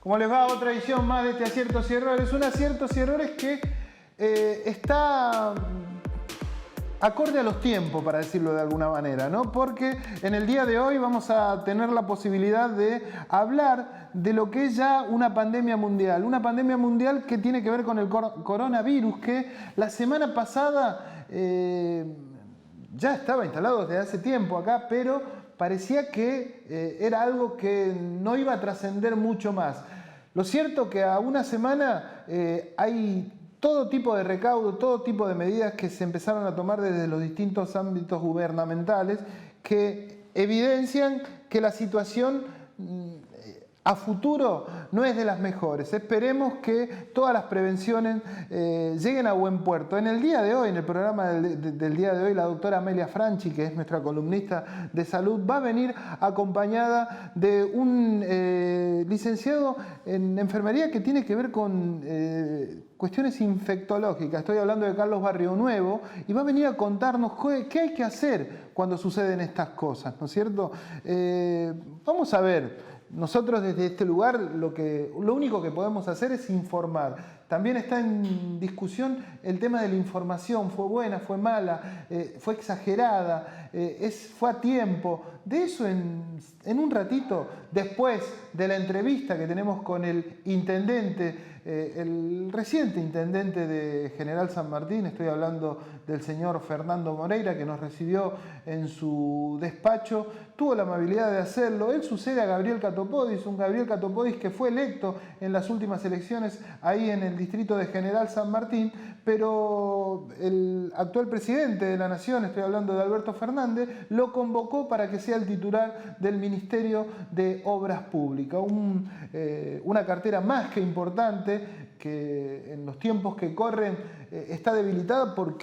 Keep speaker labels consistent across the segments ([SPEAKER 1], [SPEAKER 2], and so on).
[SPEAKER 1] ¿Cómo les va? Otra edición más de este Aciertos y Errores. Un Aciertos y Errores que está acorde a los tiempos, para decirlo de alguna manera, ¿no? Porque en el día de hoy vamos a tener la posibilidad de hablar de lo que es ya una pandemia mundial que tiene que ver con el coronavirus, que la semana pasada ya estaba instalado desde hace tiempo acá, pero parecía que era algo que no iba a trascender mucho más. Lo cierto que a una semana hay todo tipo de recaudo, todo tipo de medidas que se empezaron a tomar desde los distintos ámbitos gubernamentales que evidencian que la situación a futuro no es de las mejores. Esperemos que todas las prevenciones lleguen a buen puerto. En el día de hoy, en el programa del día de hoy, la doctora Amelia Franchi, que es nuestra columnista de salud, va a venir acompañada de un licenciado en enfermería que tiene que ver con cuestiones infectológicas. Estoy hablando de Carlos Barrio Nuevo y va a venir a contarnos qué hay que hacer cuando suceden estas cosas, ¿no es cierto? Vamos a ver. Nosotros desde este lugar lo único que podemos hacer es informar. También está en discusión el tema de la información. ¿Fue buena? ¿Fue mala? ¿Fue exagerada? ¿Fue a tiempo? De eso en un ratito, después de la entrevista que tenemos con el intendente, el reciente intendente de General San Martín, estoy hablando del señor Fernando Moreira, que nos recibió en su despacho, tuvo la amabilidad de hacerlo. Él sucede a Gabriel Catopodis, un Gabriel Catopodis que fue electo en las últimas elecciones ahí en el distrito de General San Martín, pero el actual presidente de la Nación, estoy hablando de Alberto Fernández, lo convocó para que sea el titular del Ministerio de Obras Públicas, una cartera más que importante que en los tiempos que corren está debilitada por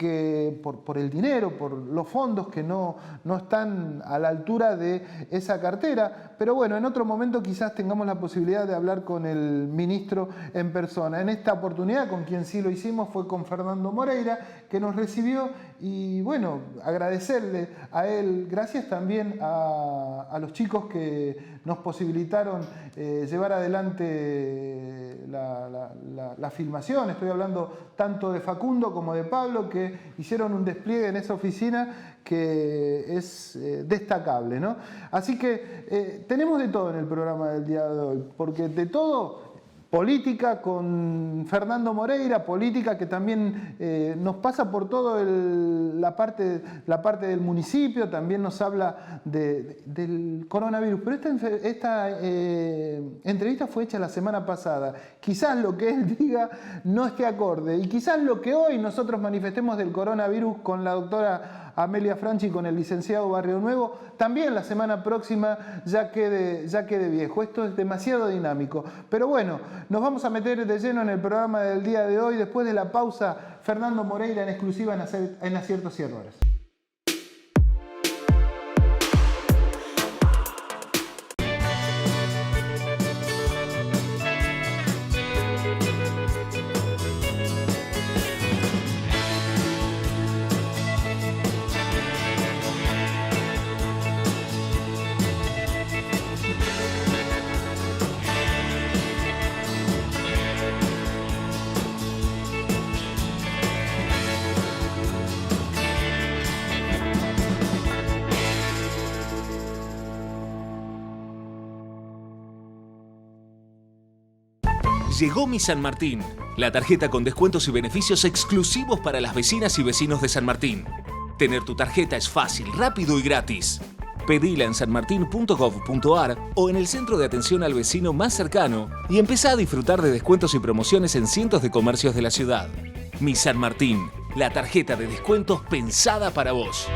[SPEAKER 1] el dinero, por los fondos que no están a la altura de esa cartera. Pero bueno, en otro momento quizás tengamos la posibilidad de hablar con el ministro en persona. En esta oportunidad, con quien sí lo hicimos, fue con Fernando Moreira, que nos recibió, y bueno, agradecerle a él, gracias también a los chicos que nos posibilitaron llevar adelante la filmación. Estoy hablando tanto de Facundo como de Pablo, que hicieron un despliegue en esa oficina que es destacable, ¿no? Así que tenemos de todo en el programa del día de hoy, porque de todo, política con Fernando Moreira, política que también nos pasa por todo la parte del municipio, también nos habla del coronavirus. Pero esta entrevista fue hecha la semana pasada. Quizás lo que él diga no esté acorde, y quizás lo que hoy nosotros manifestemos del coronavirus con la doctora Amelia Franchi, con el licenciado Barrio Nuevo, también la semana próxima ya quede viejo. Esto es demasiado dinámico. Pero bueno, nos vamos a meter de lleno en el programa del día de hoy. Después de la pausa, Fernando Moreira en exclusiva en Aciertos y Errores.
[SPEAKER 2] Llegó Mi San Martín, la tarjeta con descuentos y beneficios exclusivos para las vecinas y vecinos de San Martín. Tener tu tarjeta es fácil, rápido y gratis. Pedila en sanmartin.gov.ar o en el centro de atención al vecino más cercano y empezá a disfrutar de descuentos y promociones en cientos de comercios de la ciudad. Mi San Martín, la tarjeta de descuentos pensada para vos.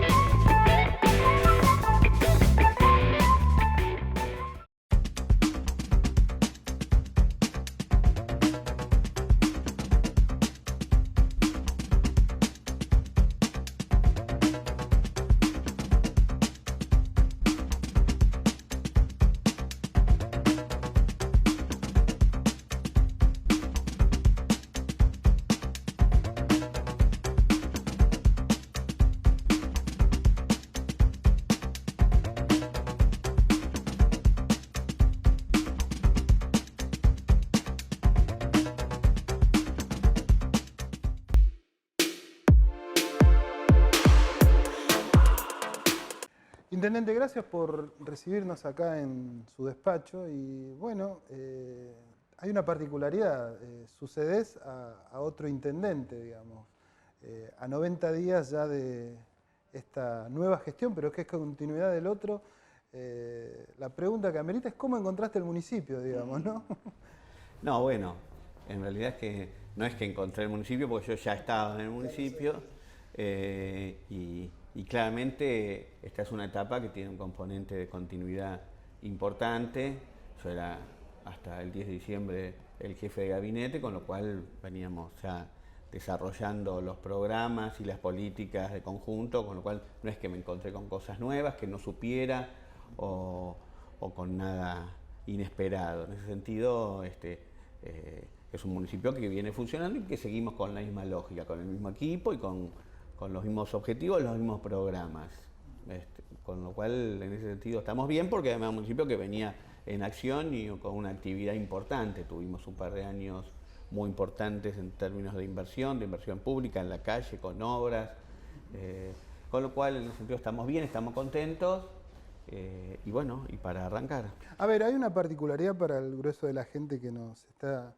[SPEAKER 1] Intendente, gracias por recibirnos acá en su despacho y bueno, hay una particularidad, sucedés a otro intendente, digamos, a 90 días ya de esta nueva gestión, pero que es continuidad del otro. La pregunta que amerita es cómo encontraste el municipio, digamos, ¿no?
[SPEAKER 3] No, bueno, en realidad es que no es que encontré el municipio, porque yo ya estaba en el municipio y claramente esta es una etapa que tiene un componente de continuidad importante. Yo era hasta el 10 de diciembre el jefe de gabinete, con lo cual veníamos ya desarrollando los programas y las políticas de conjunto, con lo cual no es que me encontré con cosas nuevas que no supiera o con nada inesperado. En ese sentido, es un municipio que viene funcionando y que seguimos con la misma lógica, con el mismo equipo y con los mismos objetivos, los mismos programas. Con lo cual, en ese sentido, estamos bien, porque además es un municipio que venía en acción y con una actividad importante. Tuvimos un par de años muy importantes en términos de inversión pública en la calle, con obras. Con lo cual, en ese sentido, estamos bien, estamos contentos. Y bueno, y para arrancar.
[SPEAKER 1] A ver, hay una particularidad para el grueso de la gente que nos está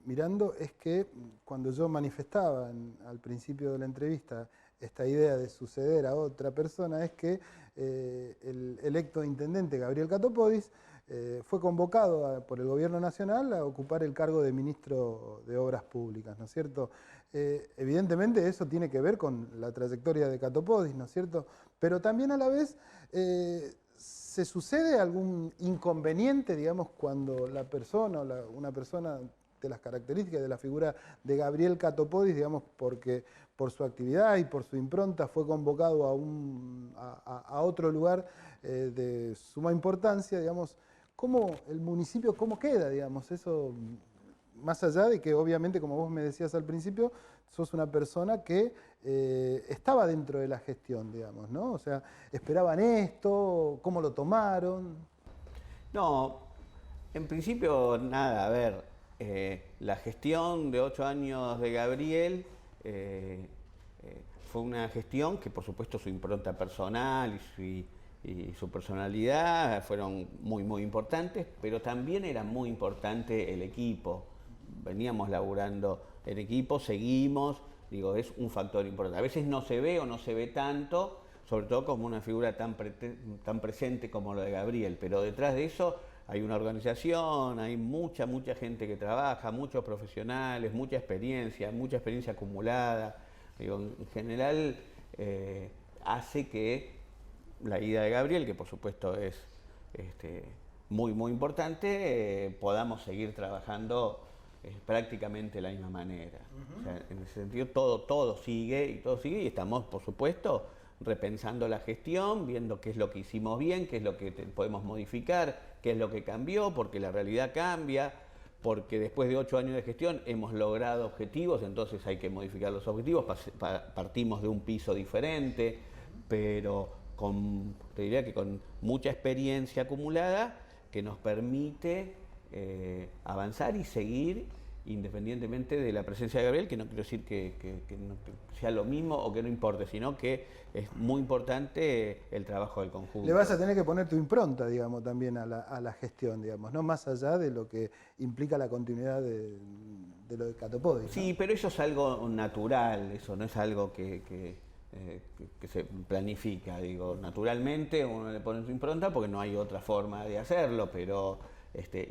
[SPEAKER 1] mirando, es que cuando yo manifestaba al principio de la entrevista esta idea de suceder a otra persona, es que el electo intendente Gabriel Catopodis fue convocado por el Gobierno Nacional a ocupar el cargo de ministro de Obras Públicas, ¿no es cierto? Evidentemente eso tiene que ver con la trayectoria de Catopodis, ¿no es cierto? Pero también a la vez se sucede algún inconveniente, digamos, cuando la persona o una persona de las características de la figura de Gabriel Catopodis, digamos, porque por su actividad y por su impronta fue convocado a otro lugar de suma importancia, digamos. ¿Cómo el municipio, cómo queda, digamos, eso, más allá de que obviamente, como vos me decías al principio, sos una persona que estaba dentro de la gestión, digamos, ¿no? O sea, ¿esperaban esto? ¿Cómo lo tomaron?
[SPEAKER 3] No, en principio nada, a ver, la gestión de 8 años de Gabriel fue una gestión que por supuesto su impronta personal y su personalidad fueron muy importantes, pero también era muy importante el equipo. Veníamos laburando en equipo, seguimos, digo, es un factor importante. A veces no se ve o no se ve tanto, sobre todo como una figura tan presente como la de Gabriel, pero detrás de eso hay una organización, hay mucha gente que trabaja, muchos profesionales, mucha experiencia acumulada. Digo, en general hace que la ida de Gabriel, que por supuesto es muy importante, podamos seguir trabajando prácticamente de la misma manera. O sea, en ese sentido todo sigue y estamos, por supuesto, repensando la gestión, viendo qué es lo que hicimos bien, qué es lo que podemos modificar, qué es lo que cambió, porque la realidad cambia, porque después de 8 años de gestión hemos logrado objetivos, entonces hay que modificar los objetivos, partimos de un piso diferente, pero te diría que con mucha experiencia acumulada que nos permite avanzar y seguir independientemente de la presencia de Gabriel, que no quiero decir que sea lo mismo o que no importe, sino que es muy importante el trabajo del conjunto.
[SPEAKER 1] Le vas a tener que poner tu impronta, digamos, también a la gestión, digamos, ¿no? Más allá de lo que implica la continuidad de lo de Catopodis, ¿no?
[SPEAKER 3] Sí, pero eso es algo natural, eso no es algo que se planifica, digo, naturalmente uno le pone su impronta porque no hay otra forma de hacerlo, pero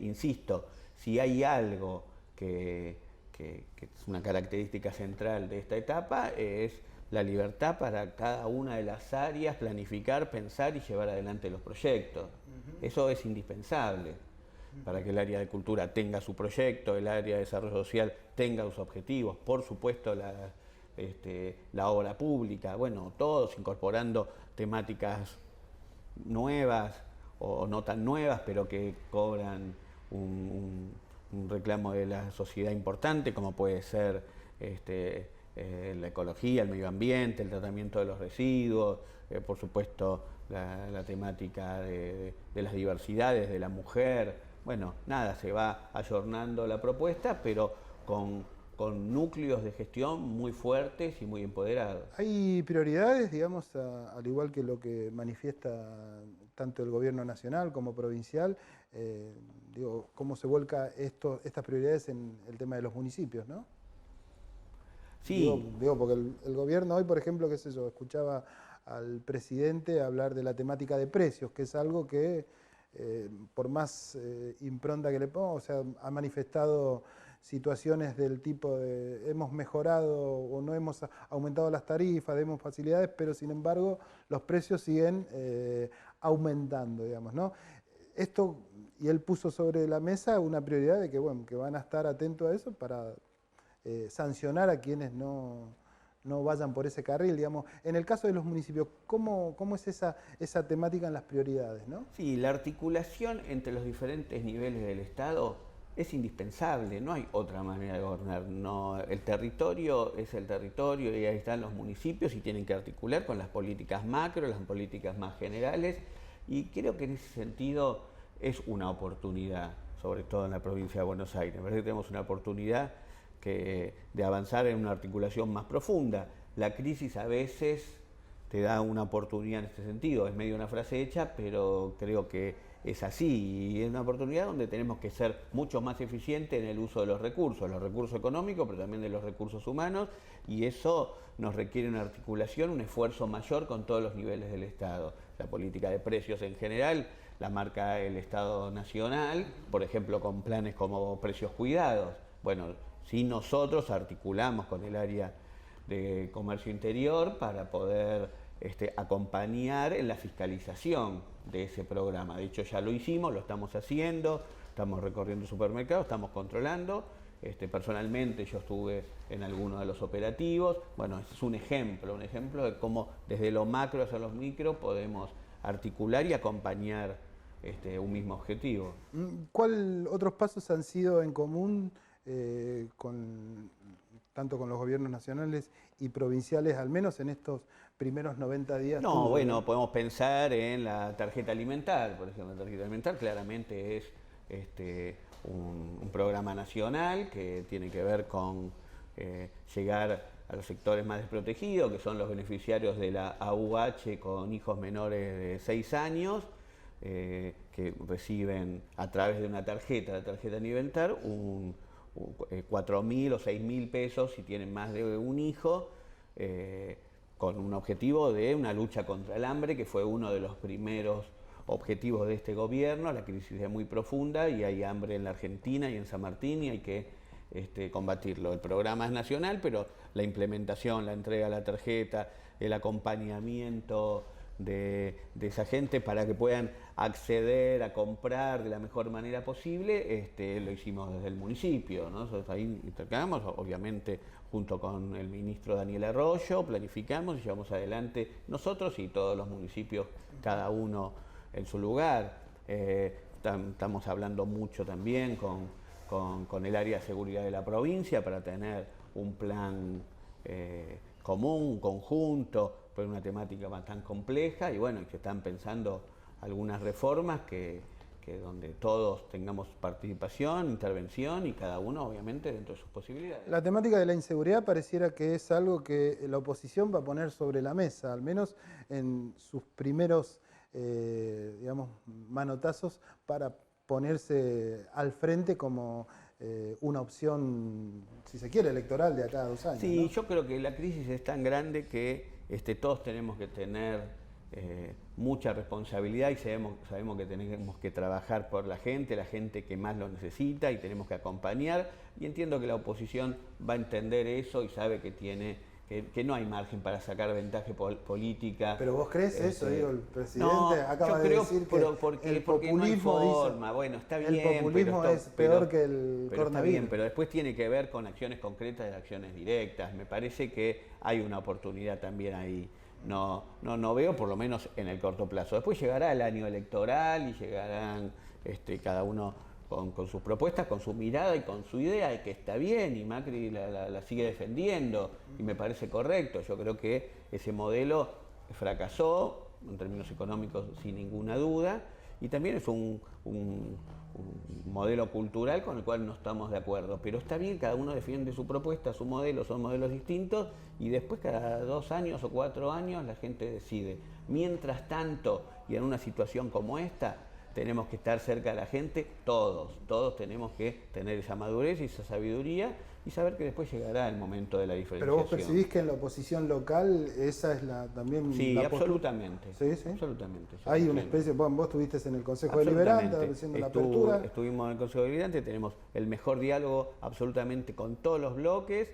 [SPEAKER 3] insisto, si hay algo que es una característica central de esta etapa, es la libertad para cada una de las áreas planificar, pensar y llevar adelante los proyectos. Eso es indispensable para que el área de cultura tenga su proyecto, el área de desarrollo social tenga sus objetivos, por supuesto la obra pública, bueno, todos incorporando temáticas nuevas o no tan nuevas, pero que cobran un reclamo de la sociedad importante, como puede ser la ecología, el medio ambiente, el tratamiento de los residuos, por supuesto la temática de las diversidades, de la mujer. Bueno, nada, se va ayornando la propuesta, pero con con núcleos de gestión muy fuertes y muy empoderados.
[SPEAKER 1] ¿Hay prioridades, digamos, al igual que lo que manifiesta tanto el gobierno nacional como provincial? Digo, ¿cómo se vuelca estas prioridades en el tema de los municipios, ¿no?
[SPEAKER 3] Sí.
[SPEAKER 1] Digo porque el gobierno hoy, por ejemplo, qué sé yo, escuchaba al presidente hablar de la temática de precios, que es algo que, por más impronta que le ponga, o sea, ha manifestado situaciones del tipo de hemos mejorado o no hemos aumentado las tarifas, demos facilidades, pero sin embargo los precios siguen aumentando, digamos, ¿no? Esto, y él puso sobre la mesa una prioridad de que, bueno, que van a estar atentos a eso para sancionar a quienes no vayan por ese carril, digamos. En el caso de los municipios, ¿cómo es esa temática en las prioridades, ¿no?
[SPEAKER 3] Sí, la articulación entre los diferentes niveles del Estado es indispensable, no hay otra manera de gobernar. No, el territorio es el territorio y ahí están los municipios y tienen que articular con las políticas macro, las políticas más generales, y creo que en ese sentido es una oportunidad, sobre todo en la provincia de Buenos Aires. Me parece que tenemos una oportunidad de avanzar en una articulación más profunda. La crisis a veces te da una oportunidad en este sentido, es medio una frase hecha, pero creo que es así, y es una oportunidad donde tenemos que ser mucho más eficientes en el uso de los recursos económicos, pero también de los recursos humanos, y eso nos requiere una articulación, un esfuerzo mayor con todos los niveles del Estado. La política de precios en general la marca el Estado Nacional, por ejemplo con planes como precios cuidados. Bueno, si nosotros articulamos con el área de comercio interior para poder acompañar en la fiscalización de ese programa. De hecho ya lo hicimos, lo estamos haciendo, estamos recorriendo supermercados, estamos controlando. Personalmente yo estuve en algunos de los operativos. Bueno, es un ejemplo de cómo desde lo macro hacia los micro podemos articular y acompañar un mismo objetivo.
[SPEAKER 1] ¿Cuál otros pasos han sido en común tanto con los gobiernos nacionales y provinciales, al menos en estos primeros 90 días?
[SPEAKER 3] No, bueno, podemos pensar en la tarjeta alimentar, por ejemplo. La tarjeta alimentar claramente es un programa nacional que tiene que ver con llegar a los sectores más desprotegidos, que son los beneficiarios de la AUH con hijos menores de 6 años, que reciben a través de una tarjeta, la tarjeta alimentar, 4.000 o 6.000 pesos si tienen más de un hijo, con un objetivo de una lucha contra el hambre, que fue uno de los primeros objetivos de este gobierno. La crisis es muy profunda y hay hambre en la Argentina y en San Martín y hay que combatirlo. El programa es nacional, pero la implementación, la entrega de la tarjeta, el acompañamiento de esa gente para que puedan acceder a comprar de la mejor manera posible, lo hicimos desde el municipio, ¿no? Nosotros ahí intercambiamos, obviamente junto con el ministro Daniel Arroyo, planificamos y llevamos adelante nosotros y todos los municipios, cada uno en su lugar. Estamos hablando mucho también con el área de seguridad de la provincia para tener un plan común, conjunto, por una temática tan compleja, y bueno, se están pensando algunas reformas que donde todos tengamos participación, intervención y cada uno obviamente dentro de sus posibilidades.
[SPEAKER 1] La temática de la inseguridad pareciera que es algo que la oposición va a poner sobre la mesa, al menos en sus primeros digamos, manotazos para ponerse al frente como una opción, si se quiere, electoral de acá a 2 años.
[SPEAKER 3] Sí,
[SPEAKER 1] ¿no?
[SPEAKER 3] Yo creo que la crisis es tan grande que todos tenemos que tener mucha responsabilidad y sabemos que tenemos que trabajar por la gente que más lo necesita, y tenemos que acompañar, y entiendo que la oposición va a entender eso y sabe que no hay margen para sacar ventaja política.
[SPEAKER 1] ¿Pero vos crees eso? Digo, el presidente acaba
[SPEAKER 3] de
[SPEAKER 1] decir que el populismo,
[SPEAKER 3] no hay forma. Bueno, está bien,
[SPEAKER 1] el populismo es peor que el coronavirus.
[SPEAKER 3] Está bien, pero después tiene que ver con acciones concretas y acciones directas. Me parece que hay una oportunidad también ahí. No veo, por lo menos en el corto plazo. Después llegará el año electoral y llegarán cada uno con sus propuestas, con su mirada y con su idea, de que está bien, y Macri la sigue defendiendo, y me parece correcto. Yo creo que ese modelo fracasó en términos económicos sin ninguna duda, y también es un modelo cultural con el cual no estamos de acuerdo, pero está bien, cada uno defiende su propuesta, su modelo, son modelos distintos y después cada 2 años o 4 años la gente decide. Mientras tanto, y en una situación como esta, tenemos que estar cerca de la gente, todos tenemos que tener esa madurez y esa sabiduría y saber que después llegará el momento de la diferenciación.
[SPEAKER 1] Pero vos percibís que en la oposición local esa es también
[SPEAKER 3] sí,
[SPEAKER 1] la
[SPEAKER 3] absolutamente.
[SPEAKER 1] Sí, sí.
[SPEAKER 3] Absolutamente.
[SPEAKER 1] Hay una especie, bueno, vos estuviste en el Consejo Deliberante haciendo la apertura.
[SPEAKER 3] Estuvimos en el Consejo Deliberante, tenemos el mejor diálogo absolutamente con todos los bloques.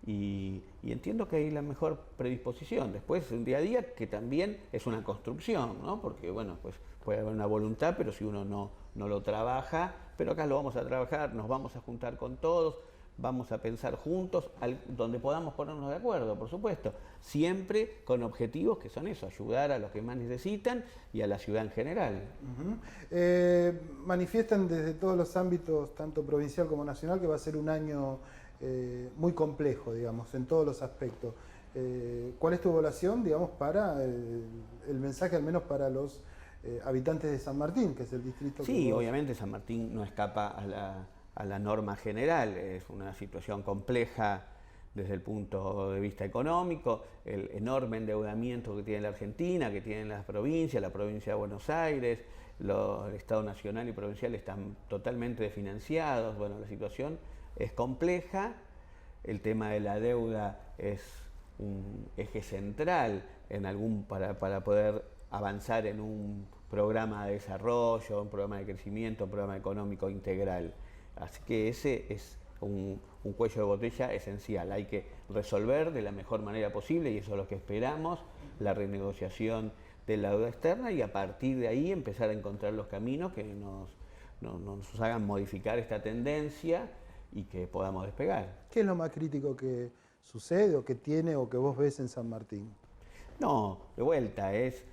[SPEAKER 3] Y entiendo que hay la mejor predisposición. Después un día a día que también es una construcción, ¿no? Porque bueno, pues puede haber una voluntad, pero si uno no lo trabaja, pero acá lo vamos a trabajar, nos vamos a juntar con todos, vamos a pensar juntos, donde podamos ponernos de acuerdo, por supuesto, siempre con objetivos que son eso, ayudar a los que más necesitan y a la ciudad en general.
[SPEAKER 1] Manifiestan desde todos los ámbitos, tanto provincial como nacional, que va a ser un año muy complejo, digamos, en todos los aspectos. ¿Cuál es tu evaluación, digamos, para el mensaje, al menos para los habitantes de San Martín, que es el distrito?
[SPEAKER 3] Sí, obviamente San Martín no escapa a la norma general, es una situación compleja desde el punto de vista económico, el enorme endeudamiento que tiene la Argentina, que tienen las provincias, la provincia de Buenos Aires, el Estado nacional y provincial están totalmente desfinanciados, bueno, la situación es compleja, el tema de la deuda es un eje central para poder avanzar en un programa de desarrollo, un programa de crecimiento, un programa económico integral. Así que ese es un cuello de botella esencial. Hay que resolver de la mejor manera posible, y eso es lo que esperamos, la renegociación de la deuda externa, y a partir de ahí empezar a encontrar los caminos que nos hagan modificar esta tendencia y que podamos despegar.
[SPEAKER 1] ¿Qué es lo más crítico que sucede o que tiene o que vos ves en San Martín?
[SPEAKER 3] No, de vuelta, es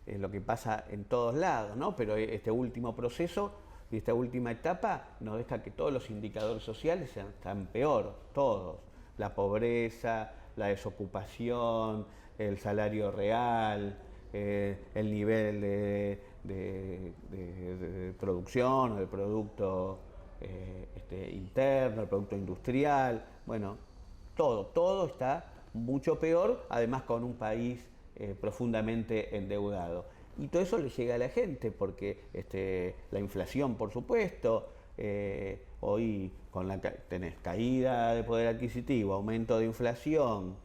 [SPEAKER 3] lo que pasa en todos lados, ¿no? Pero este último proceso y esta última etapa nos deja que todos los indicadores sociales están peor, todos. La pobreza, la desocupación, el salario real, el nivel de producción o de producto interno, el producto industrial, bueno, todo está mucho peor, además con un país profundamente endeudado. Y todo eso le llega a la gente porque la inflación, por supuesto, hoy tenés caída de poder adquisitivo, aumento de inflación,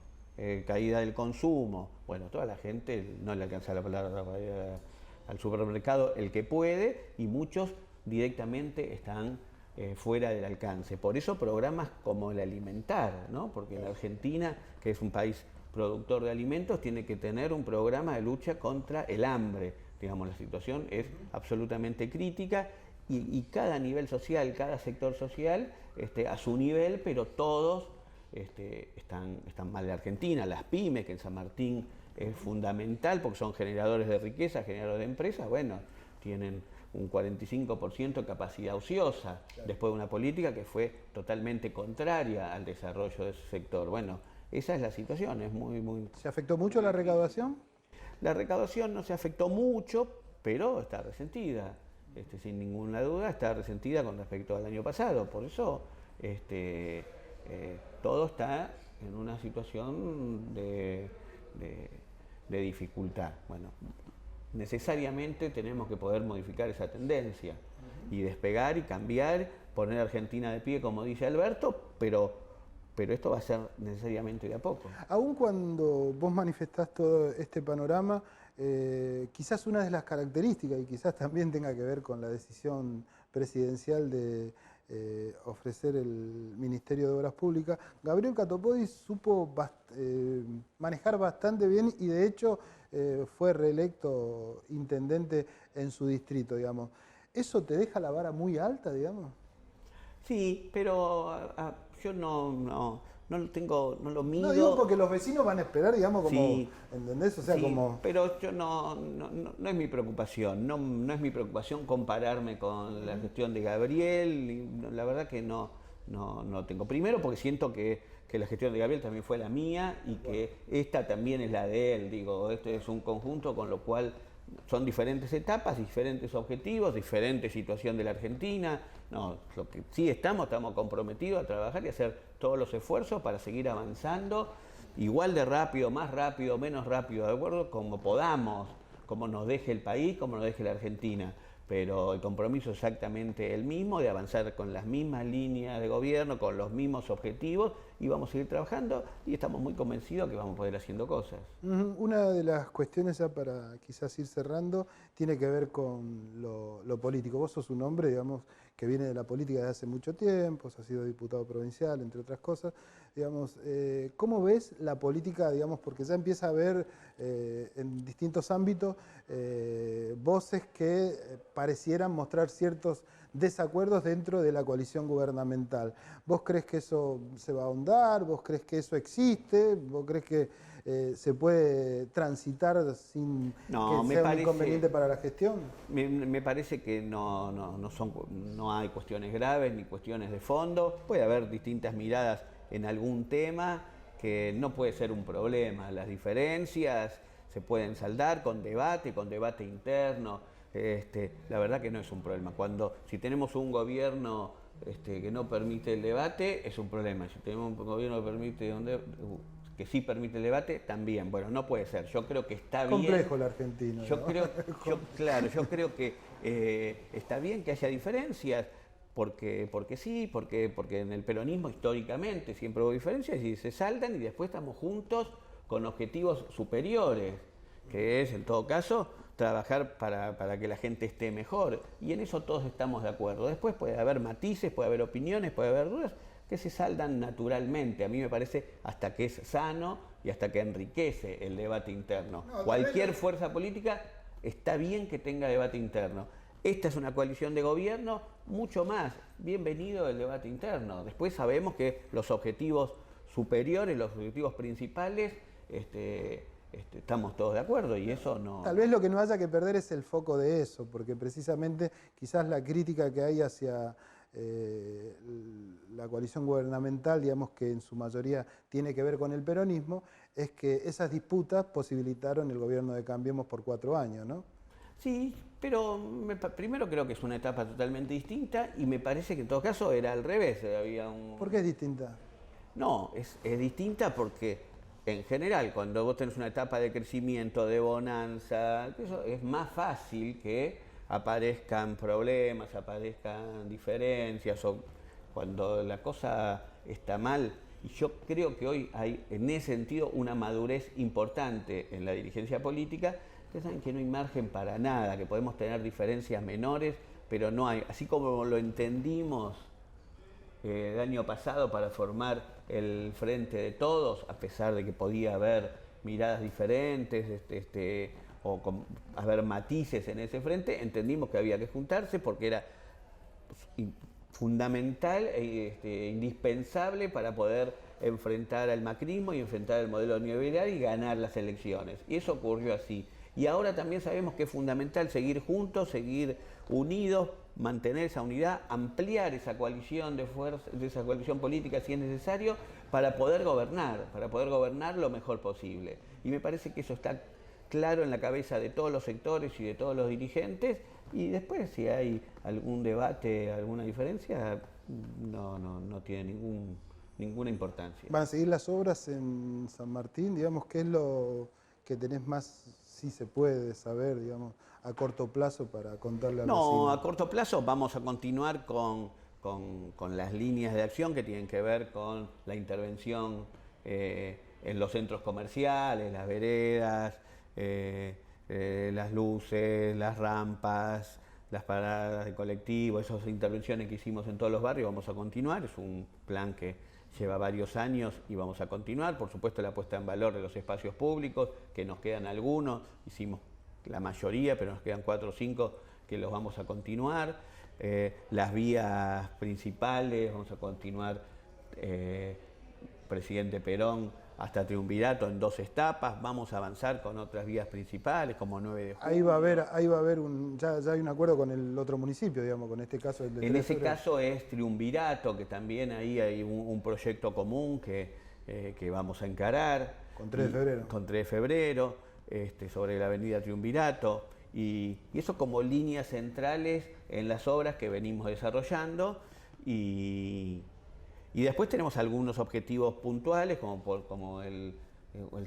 [SPEAKER 3] caída del consumo, bueno, toda la gente no le alcanza la palabra al supermercado el que puede, y muchos directamente están fuera del alcance. Por eso programas como el Alimentar, ¿no? Porque la Argentina, que es un país productor de alimentos, tiene que tener un programa de lucha contra el hambre. Digamos, la situación es absolutamente crítica y cada nivel social, cada sector social a su nivel, pero todos están mal de Argentina. Las pymes, que en San Martín es fundamental porque son generadores de riqueza, generadores de empresas, bueno, tienen un 45% de capacidad ociosa, claro, después de una política que fue totalmente contraria al desarrollo de ese sector. Bueno, esa es la situación, es muy...
[SPEAKER 1] ¿Se afectó mucho la recaudación?
[SPEAKER 3] La recaudación no se afectó mucho, pero está resentida, sin ninguna duda está resentida con respecto al año pasado. Por eso todo está en una situación de dificultad. Bueno, necesariamente tenemos que poder modificar esa tendencia y despegar y cambiar, poner a Argentina de pie, como dice Alberto, pero esto va a ser necesariamente de a poco.
[SPEAKER 1] Aún cuando vos manifestás todo este panorama, quizás una de las características, y quizás también tenga que ver con la decisión presidencial de ofrecer el Ministerio de Obras Públicas, Gabriel Catopodis supo manejar bastante bien y de hecho fue reelecto intendente en su distrito, digamos. ¿Eso te deja la vara muy alta, digamos?
[SPEAKER 3] Sí, pero yo no lo mido.
[SPEAKER 1] No, digo porque los vecinos van a esperar, digamos, como,
[SPEAKER 3] sí,
[SPEAKER 1] ¿entendés? O sea,
[SPEAKER 3] sí,
[SPEAKER 1] como...
[SPEAKER 3] pero yo no es mi preocupación, no es mi preocupación compararme con la gestión de Gabriel, y la verdad que no tengo. Primero porque siento que la gestión de Gabriel también fue la mía y que esta también es la de él, digo, este es un conjunto, con lo cual son diferentes etapas, diferentes objetivos, diferente situación de la Argentina. No, lo que sí estamos comprometidos a trabajar y hacer todos los esfuerzos para seguir avanzando, igual de rápido, más rápido, menos rápido, de acuerdo, como podamos, como nos deje el país, como nos deje la Argentina. Pero el compromiso es exactamente el mismo, de avanzar con las mismas líneas de gobierno, con los mismos objetivos, y vamos a seguir trabajando y estamos muy convencidos que vamos a poder haciendo cosas.
[SPEAKER 1] Una de las cuestiones, ya para quizás ir cerrando, tiene que ver con lo político. Vos sos un hombre, digamos, que viene de la política desde hace mucho tiempo, has sido diputado provincial, entre otras cosas. Digamos, ¿cómo ves la política, digamos, porque ya empieza a haber en distintos ámbitos voces que parecieran mostrar ciertos desacuerdos dentro de la coalición gubernamental? ¿Vos crees que eso se va a ahondar? ¿Vos crees que eso existe? ¿Vos crees que se puede transitar sin que sea un inconveniente para la gestión?
[SPEAKER 3] Me parece que no hay cuestiones graves ni cuestiones de fondo. Puede haber distintas miradas en algún tema que no puede ser un problema. Las diferencias se pueden saldar con debate interno. La verdad que no es un problema. Si tenemos un gobierno que no permite el debate, es un problema. Si tenemos un gobierno que sí permite el debate, también. Bueno, no puede ser. Yo creo que está bien.
[SPEAKER 1] Complejo el argentino.
[SPEAKER 3] Yo creo que está bien que haya diferencias, porque sí, porque en el peronismo históricamente siempre hubo diferencias y se saldan y después estamos juntos con objetivos superiores, que es, en todo caso, trabajar para que la gente esté mejor. Y en eso todos estamos de acuerdo. Después puede haber matices, puede haber opiniones, puede haber dudas que se saldan naturalmente. A mí me parece hasta que es sano y hasta que enriquece el debate interno. Cualquier fuerza política está bien que tenga debate interno. Esta es una coalición de gobierno, mucho más. Bienvenido el debate interno. Después sabemos que los objetivos superiores, los objetivos principales, estamos todos de acuerdo y eso no...
[SPEAKER 1] Tal vez lo que no haya que perder es el foco de eso, porque precisamente quizás la crítica que hay hacia la coalición gubernamental, digamos que en su mayoría tiene que ver con el peronismo, es que esas disputas posibilitaron el gobierno de Cambiemos por 4 años, ¿no?
[SPEAKER 3] Sí, pero primero creo que es una etapa totalmente distinta y me parece que en todo caso era al revés.
[SPEAKER 1] ¿Por qué es distinta?
[SPEAKER 3] No, es distinta porque en general cuando vos tenés una etapa de crecimiento, de bonanza, eso es más fácil que aparezcan problemas, aparezcan diferencias o cuando la cosa está mal. Y yo creo que hoy hay en ese sentido una madurez importante en la dirigencia política. Ustedes saben que no hay margen para nada, que podemos tener diferencias menores, pero no hay, así como lo entendimos el año pasado para formar el Frente de Todos, a pesar de que podía haber miradas diferentes o haber matices en ese frente, entendimos que había que juntarse porque era fundamental e indispensable para poder enfrentar al macrismo y enfrentar el modelo neoliberal y ganar las elecciones. Y eso ocurrió así. Y ahora también sabemos que es fundamental seguir juntos, seguir unidos, mantener esa unidad, ampliar esa coalición de fuerzas, esa coalición política si es necesario, para poder gobernar lo mejor posible. Y me parece que eso está claro en la cabeza de todos los sectores y de todos los dirigentes, y después si hay algún debate, alguna diferencia, no tiene ninguna importancia.
[SPEAKER 1] ¿Van a seguir las obras en San Martín? Digamos, ¿qué es lo que tenés más, si se puede saber, digamos, a corto plazo para contarle al vecino?
[SPEAKER 3] No, a corto plazo vamos a continuar con las líneas de acción que tienen que ver con la intervención en los centros comerciales, las veredas, las luces, las rampas, las paradas de colectivo, esas intervenciones que hicimos en todos los barrios, vamos a continuar. Es un plan que lleva varios años y vamos a continuar. Por supuesto, la puesta en valor de los espacios públicos, que nos quedan algunos, hicimos la mayoría, pero nos quedan 4 o 5 que los vamos a continuar. Las vías principales, vamos a continuar Presidente Perón hasta Triunvirato en 2 etapas, vamos a avanzar con otras vías principales como 9 de julio.
[SPEAKER 1] Ahí va a haber ya hay un acuerdo con el otro municipio, digamos, con este caso.
[SPEAKER 3] En ese caso es Triunvirato, que también ahí hay un proyecto común que vamos a encarar.
[SPEAKER 1] Con 3 de febrero.
[SPEAKER 3] Con 3 de febrero, sobre la avenida Triunvirato. Y eso como líneas centrales en las obras que venimos desarrollando. Y después tenemos algunos objetivos puntuales, como el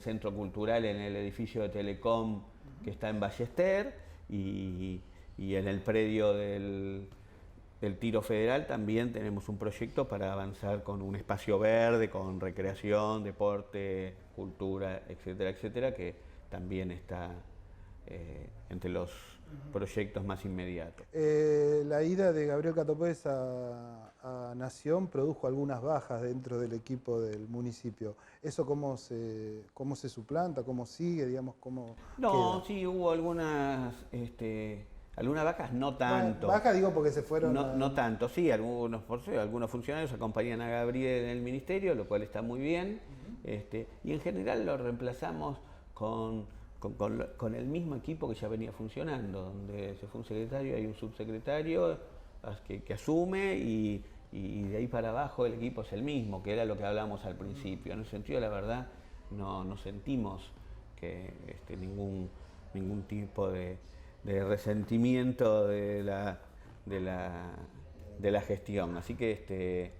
[SPEAKER 3] centro cultural en el edificio de Telecom que está en Ballester, y en el predio del Tiro Federal también tenemos un proyecto para avanzar con un espacio verde, con recreación, deporte, cultura, etcétera, etcétera, que también está entre los proyectos más inmediatos.
[SPEAKER 1] La ida de Gabriel Catopodis a Nación produjo algunas bajas dentro del equipo del municipio. ¿Eso cómo se suplanta? ¿Cómo sigue? Digamos, ¿cómo
[SPEAKER 3] No,
[SPEAKER 1] queda?
[SPEAKER 3] sí, hubo algunas vacas, no tanto.
[SPEAKER 1] Bajas digo porque se fueron...
[SPEAKER 3] No tanto, sí, algunos funcionarios acompañan a Gabriel en el ministerio, lo cual está muy bien. Y en general lo reemplazamos con el mismo equipo que ya venía funcionando, donde se fue un secretario, hay un subsecretario que asume, y de ahí para abajo el equipo es el mismo, que era lo que hablábamos al principio. En ese sentido, la verdad, no sentimos que ningún tipo de resentimiento de la gestión. Así que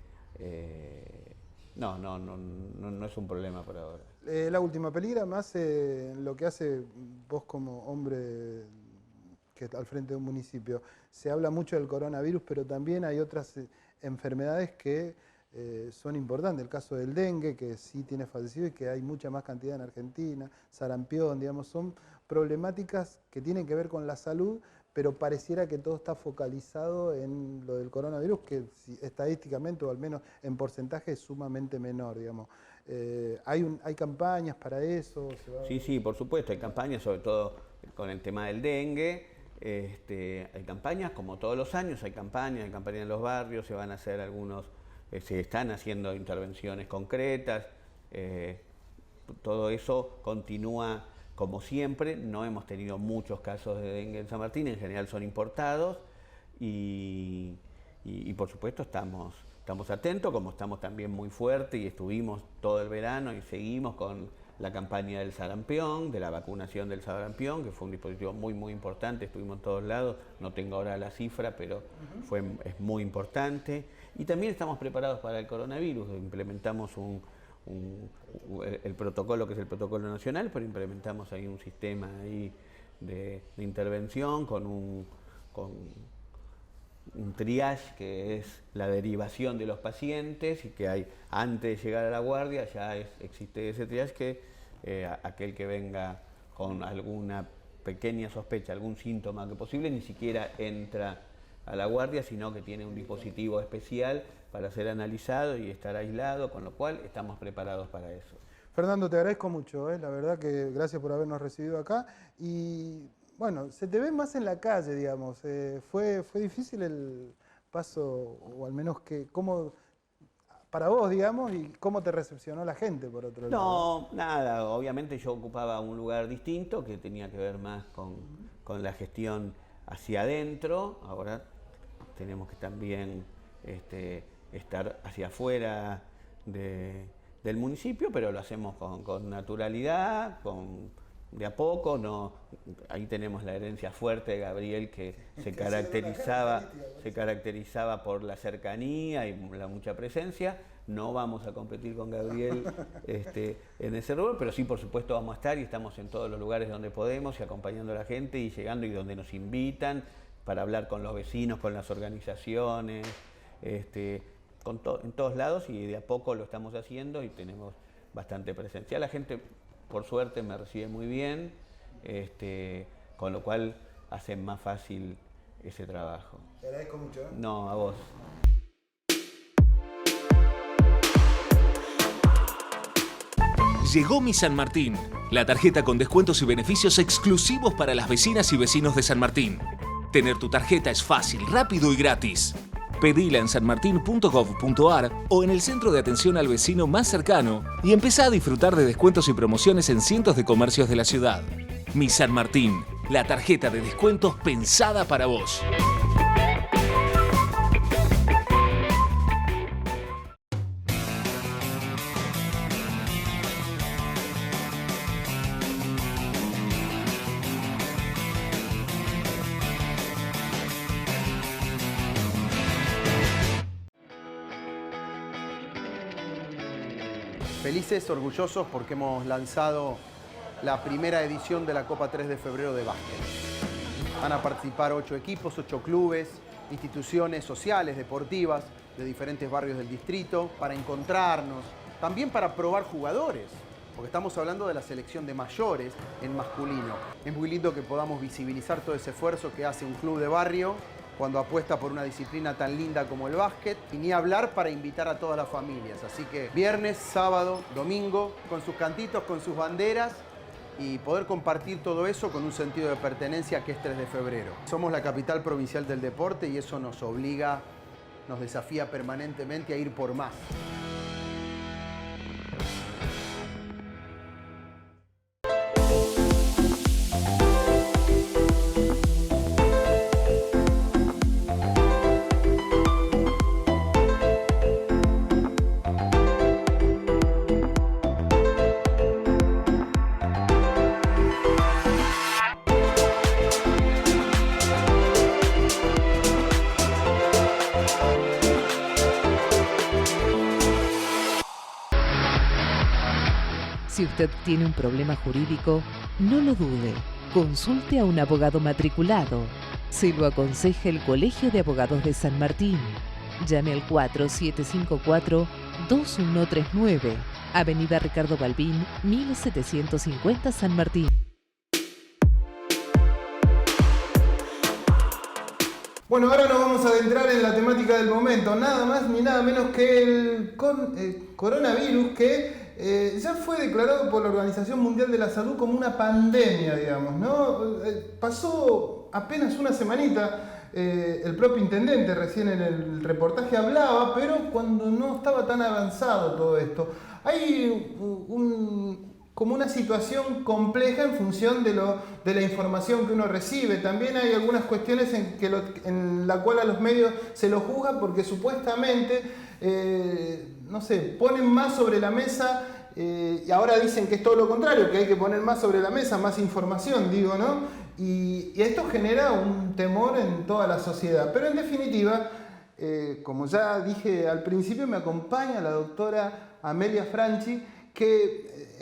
[SPEAKER 3] no es un problema por ahora.
[SPEAKER 1] La última, peligra más lo que hace vos como hombre que está al frente de un municipio. Se habla mucho del coronavirus, pero también hay otras enfermedades que son importantes. El caso del dengue, que sí tiene fallecidos y que hay mucha más cantidad en Argentina, sarampión, digamos, son problemáticas que tienen que ver con la salud, pero pareciera que todo está focalizado en lo del coronavirus, que estadísticamente o al menos en porcentaje es sumamente menor, digamos. ¿Hay campañas para eso?
[SPEAKER 3] Sí, por supuesto, hay campañas, sobre todo con el tema del dengue. Hay campañas, como todos los años, hay campañas en los barrios, se van a hacer se están haciendo intervenciones concretas. Todo eso continúa como siempre. No hemos tenido muchos casos de dengue en San Martín, en general son importados, y por supuesto estamos atentos, como estamos también muy fuertes y estuvimos todo el verano y seguimos con la campaña del sarampión, de la vacunación del sarampión, que fue un dispositivo muy muy importante, estuvimos en todos lados, no tengo ahora la cifra, pero es muy importante. Y también estamos preparados para el coronavirus, implementamos el protocolo, que es el protocolo nacional, pero implementamos ahí un sistema ahí de intervención con un triage, que es la derivación de los pacientes, y que hay, antes de llegar a la guardia, ya existe ese triage, que aquel que venga con alguna pequeña sospecha, algún síntoma que posible, ni siquiera entra a la guardia, sino que tiene un dispositivo especial para ser analizado y estar aislado, con lo cual estamos preparados para eso.
[SPEAKER 1] Fernando, te agradezco mucho, la verdad que gracias por habernos recibido acá. Y bueno, se te ve más en la calle, digamos. ¿Fue difícil el paso, o al menos cómo, para vos, digamos, y cómo te recepcionó la gente, por otro lado?
[SPEAKER 3] No, nada, obviamente yo ocupaba un lugar distinto que tenía que ver más con la gestión hacia adentro. Ahora tenemos que también estar hacia afuera del municipio, pero lo hacemos con naturalidad, de a poco. Ahí tenemos la herencia fuerte de Gabriel, que se caracterizaba por la cercanía y la mucha presencia. No vamos a competir con Gabriel en ese rubro, pero sí, por supuesto, vamos a estar, y estamos en todos los lugares donde podemos, y acompañando a la gente, y llegando, y donde nos invitan, para hablar con los vecinos, con las organizaciones, en todos lados, y de a poco lo estamos haciendo y tenemos bastante presencia. La gente, por suerte, me recibe muy bien, con lo cual hace más fácil ese trabajo.
[SPEAKER 1] Te agradezco mucho.
[SPEAKER 3] No, a vos.
[SPEAKER 2] Llegó Mi San Martín, la tarjeta con descuentos y beneficios exclusivos para las vecinas y vecinos de San Martín. Tener tu tarjeta es fácil, rápido y gratis. Pedila en sanmartin.gov.ar o en el centro de atención al vecino más cercano y empezá a disfrutar de descuentos y promociones en cientos de comercios de la ciudad. Mi San Martín, la tarjeta de descuentos pensada para vos.
[SPEAKER 4] Felices, orgullosos porque hemos lanzado la primera edición de la Copa 3 de febrero de básquet. Van a participar 8 equipos, 8 clubes, instituciones sociales, deportivas, de diferentes barrios del distrito, para encontrarnos, también para probar jugadores, porque estamos hablando de la selección de mayores en masculino. Es muy lindo que podamos visibilizar todo ese esfuerzo que hace un club de barrio cuando apuesta por una disciplina tan linda como el básquet, y ni hablar para invitar a todas las familias. Así que viernes, sábado, domingo, con sus cantitos, con sus banderas, y poder compartir todo eso con un sentido de pertenencia que es 3 de febrero. Somos la capital provincial del deporte y eso nos obliga, nos desafía permanentemente a ir por más.
[SPEAKER 5] Si usted tiene un problema jurídico, no lo dude. Consulte a un abogado matriculado. Se lo aconseja el Colegio de Abogados de San Martín. Llame al 4754-2139, Avenida Ricardo Balbín, 1750 San Martín.
[SPEAKER 1] Bueno, ahora nos vamos a adentrar en la temática del momento, nada más ni nada menos que el coronavirus, que ya fue declarado por la Organización Mundial de la Salud como una pandemia, digamos, ¿no? Pasó apenas una semanita, el propio intendente recién en el reportaje hablaba, pero cuando no estaba tan avanzado todo esto. Hay como una situación compleja en función de la información que uno recibe. También hay algunas cuestiones en la cual a los medios se los juzga porque supuestamente, no sé, ponen más sobre la mesa, y ahora dicen que es todo lo contrario, que hay que poner más sobre la mesa, más información, digo, ¿no? Y esto genera un temor en toda la sociedad. Pero en definitiva, como ya dije al principio, me acompaña la doctora Amelia Franchi, que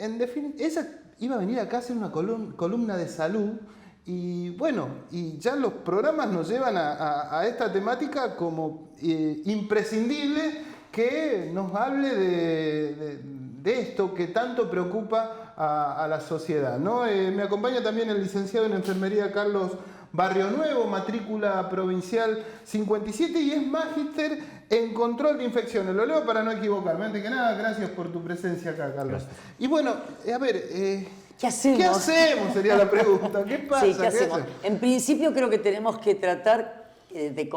[SPEAKER 1] ella iba a venir acá a hacer una columna de salud, y bueno, y ya los programas nos llevan a esta temática como imprescindible, que nos hable de esto que tanto preocupa a la sociedad, ¿no? Me acompaña también el licenciado en enfermería Carlos Barrio Nuevo, matrícula provincial 57, y es magíster en control de infecciones. Lo leo para no equivocarme. Antes que nada, gracias por tu presencia acá, Carlos. Gracias. Y bueno, a ver,
[SPEAKER 6] ¿qué hacemos?
[SPEAKER 1] ¿Qué hacemos? Sería la pregunta. ¿Qué pasa?
[SPEAKER 6] Sí, ¿qué hacemos? En principio creo que tenemos que tratar de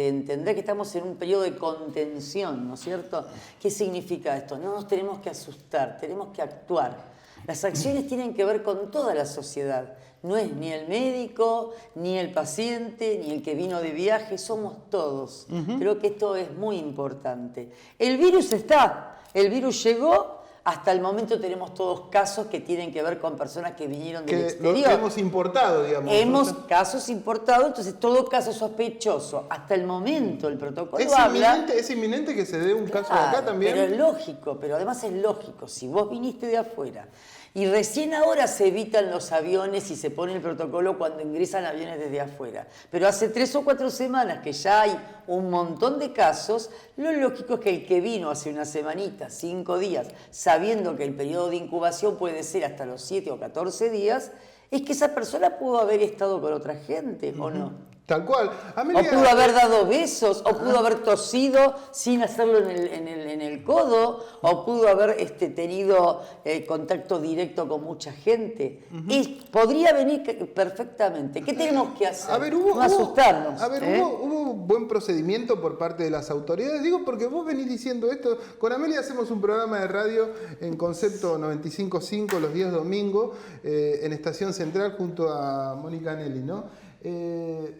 [SPEAKER 6] entender que estamos en un periodo de contención, ¿no es cierto? ¿Qué significa esto? No nos tenemos que asustar, tenemos que actuar. Las acciones tienen que ver con toda la sociedad. No es ni el médico, ni el paciente, ni el que vino de viaje, somos todos. Creo que esto es muy importante. El virus está, el virus llegó, hasta el momento tenemos todos casos que tienen que ver con personas que vinieron del exterior.
[SPEAKER 1] Lo hemos importado, digamos.
[SPEAKER 6] Hemos casos importados, entonces todo caso sospechoso. Hasta el momento el protocolo habla...
[SPEAKER 1] ¿Es inminente que se dé un caso de acá también?
[SPEAKER 6] Pero es lógico, pero además es lógico. Si vos viniste de afuera y recién ahora se evitan los aviones y se pone el protocolo cuando ingresan aviones desde afuera, pero hace 3 o 4 semanas que ya hay un montón de casos, lo lógico es que el que vino hace una semanita, 5 días, sabiendo que el periodo de incubación puede ser hasta los 7 o 14 días, es que esa persona pudo haber estado con otra gente, ¿o no?
[SPEAKER 1] Tal cual.
[SPEAKER 6] Amelia, o pudo haber dado besos, o pudo haber tosido sin hacerlo en el codo, o pudo haber tenido contacto directo con mucha gente. Y podría venir perfectamente. ¿Qué tenemos que hacer?
[SPEAKER 1] A ver,
[SPEAKER 6] no asustarnos.
[SPEAKER 1] A ver, ¿hubo buen procedimiento por parte de las autoridades? Digo, porque vos venís diciendo esto. Con Amelia hacemos un programa de radio en Concepto 95.5 los días domingos, en Estación Central, junto a Mónica Nelly, ¿no?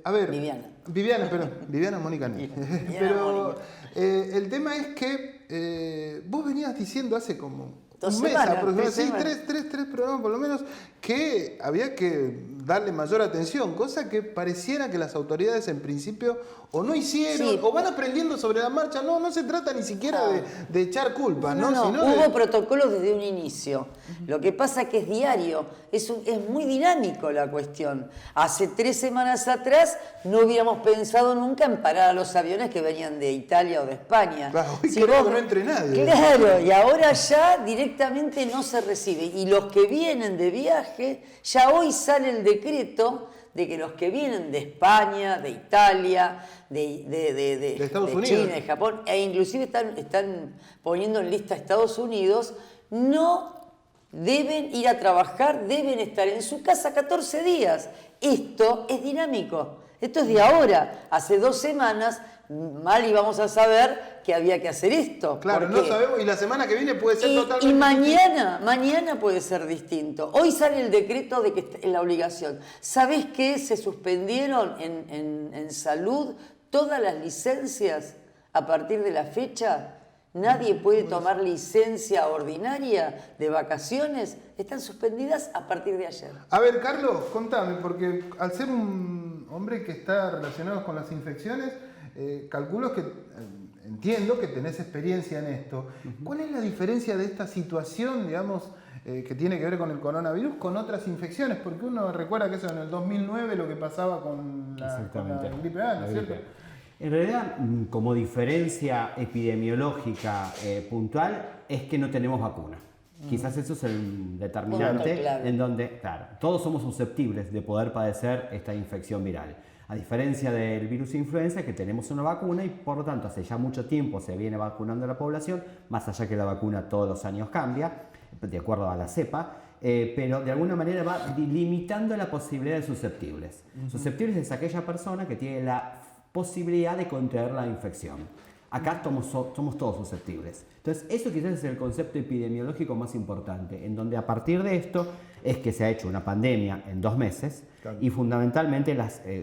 [SPEAKER 1] A ver, Viviana Mónica Nelly. Pero el tema es que vos venías diciendo hace como un mes aproximadamente, sí, tres programas por lo menos, que había que darle mayor atención, cosa que pareciera que las autoridades en principio o no hicieron,
[SPEAKER 6] Sí.
[SPEAKER 1] o van aprendiendo sobre la marcha. No se trata ni siquiera de echar culpas, ¿no?
[SPEAKER 6] No,
[SPEAKER 1] Sino
[SPEAKER 6] hubo
[SPEAKER 1] de...
[SPEAKER 6] protocolos desde un inicio. Lo que pasa es que es diario, es muy dinámico la cuestión. Hace 3 semanas atrás no hubiéramos pensado nunca en parar a los aviones que venían de Italia o de España.
[SPEAKER 1] Claro, hoy creo que no entre nadie.
[SPEAKER 6] Claro, y ahora ya directamente no se recibe. Y los que vienen de viaje, ya hoy sale el decreto de que los que vienen de España, de Italia, de
[SPEAKER 1] Estados
[SPEAKER 6] de
[SPEAKER 1] Unidos,
[SPEAKER 6] China, de Japón, e inclusive están poniendo en lista a Estados Unidos, no deben ir a trabajar, deben estar en su casa 14 días. Esto es dinámico, esto es de ahora. Hace 2 semanas mal íbamos a saber que había que hacer esto.
[SPEAKER 1] Claro, no sabemos, y la semana que viene puede ser totalmente...
[SPEAKER 6] Y mañana puede ser distinto. Hoy sale el decreto de que es la obligación. ¿Sabés qué? Se suspendieron en salud todas las licencias a partir de la fecha. Nadie puede tomar licencia ordinaria de vacaciones. Están suspendidas a partir de ayer.
[SPEAKER 1] A ver, Carlos, contame, porque al ser un hombre que está relacionado con las infecciones, calculo que, entiendo que tenés experiencia en esto. ¿Cuál es la diferencia de esta situación, digamos, que tiene que ver con el coronavirus con otras infecciones? Porque uno recuerda que eso en el 2009 lo que pasaba con la gripe A, ¿no es cierto?
[SPEAKER 7] En realidad, como diferencia epidemiológica puntual, es que no tenemos vacuna. Quizás eso es el determinante en donde, claro, todos somos susceptibles de poder padecer esta infección viral. A diferencia del virus influenza, que tenemos una vacuna y por lo tanto hace ya mucho tiempo se viene vacunando a la población, más allá que la vacuna todos los años cambia, de acuerdo a la cepa, pero de alguna manera va limitando la posibilidad de susceptibles. Susceptibles es aquella persona que tiene la posibilidad de contraer la infección. Acá somos todos susceptibles. Entonces, eso quizás es el concepto epidemiológico más importante, en donde a partir de esto es que se ha hecho una pandemia en 2 meses, claro, y fundamentalmente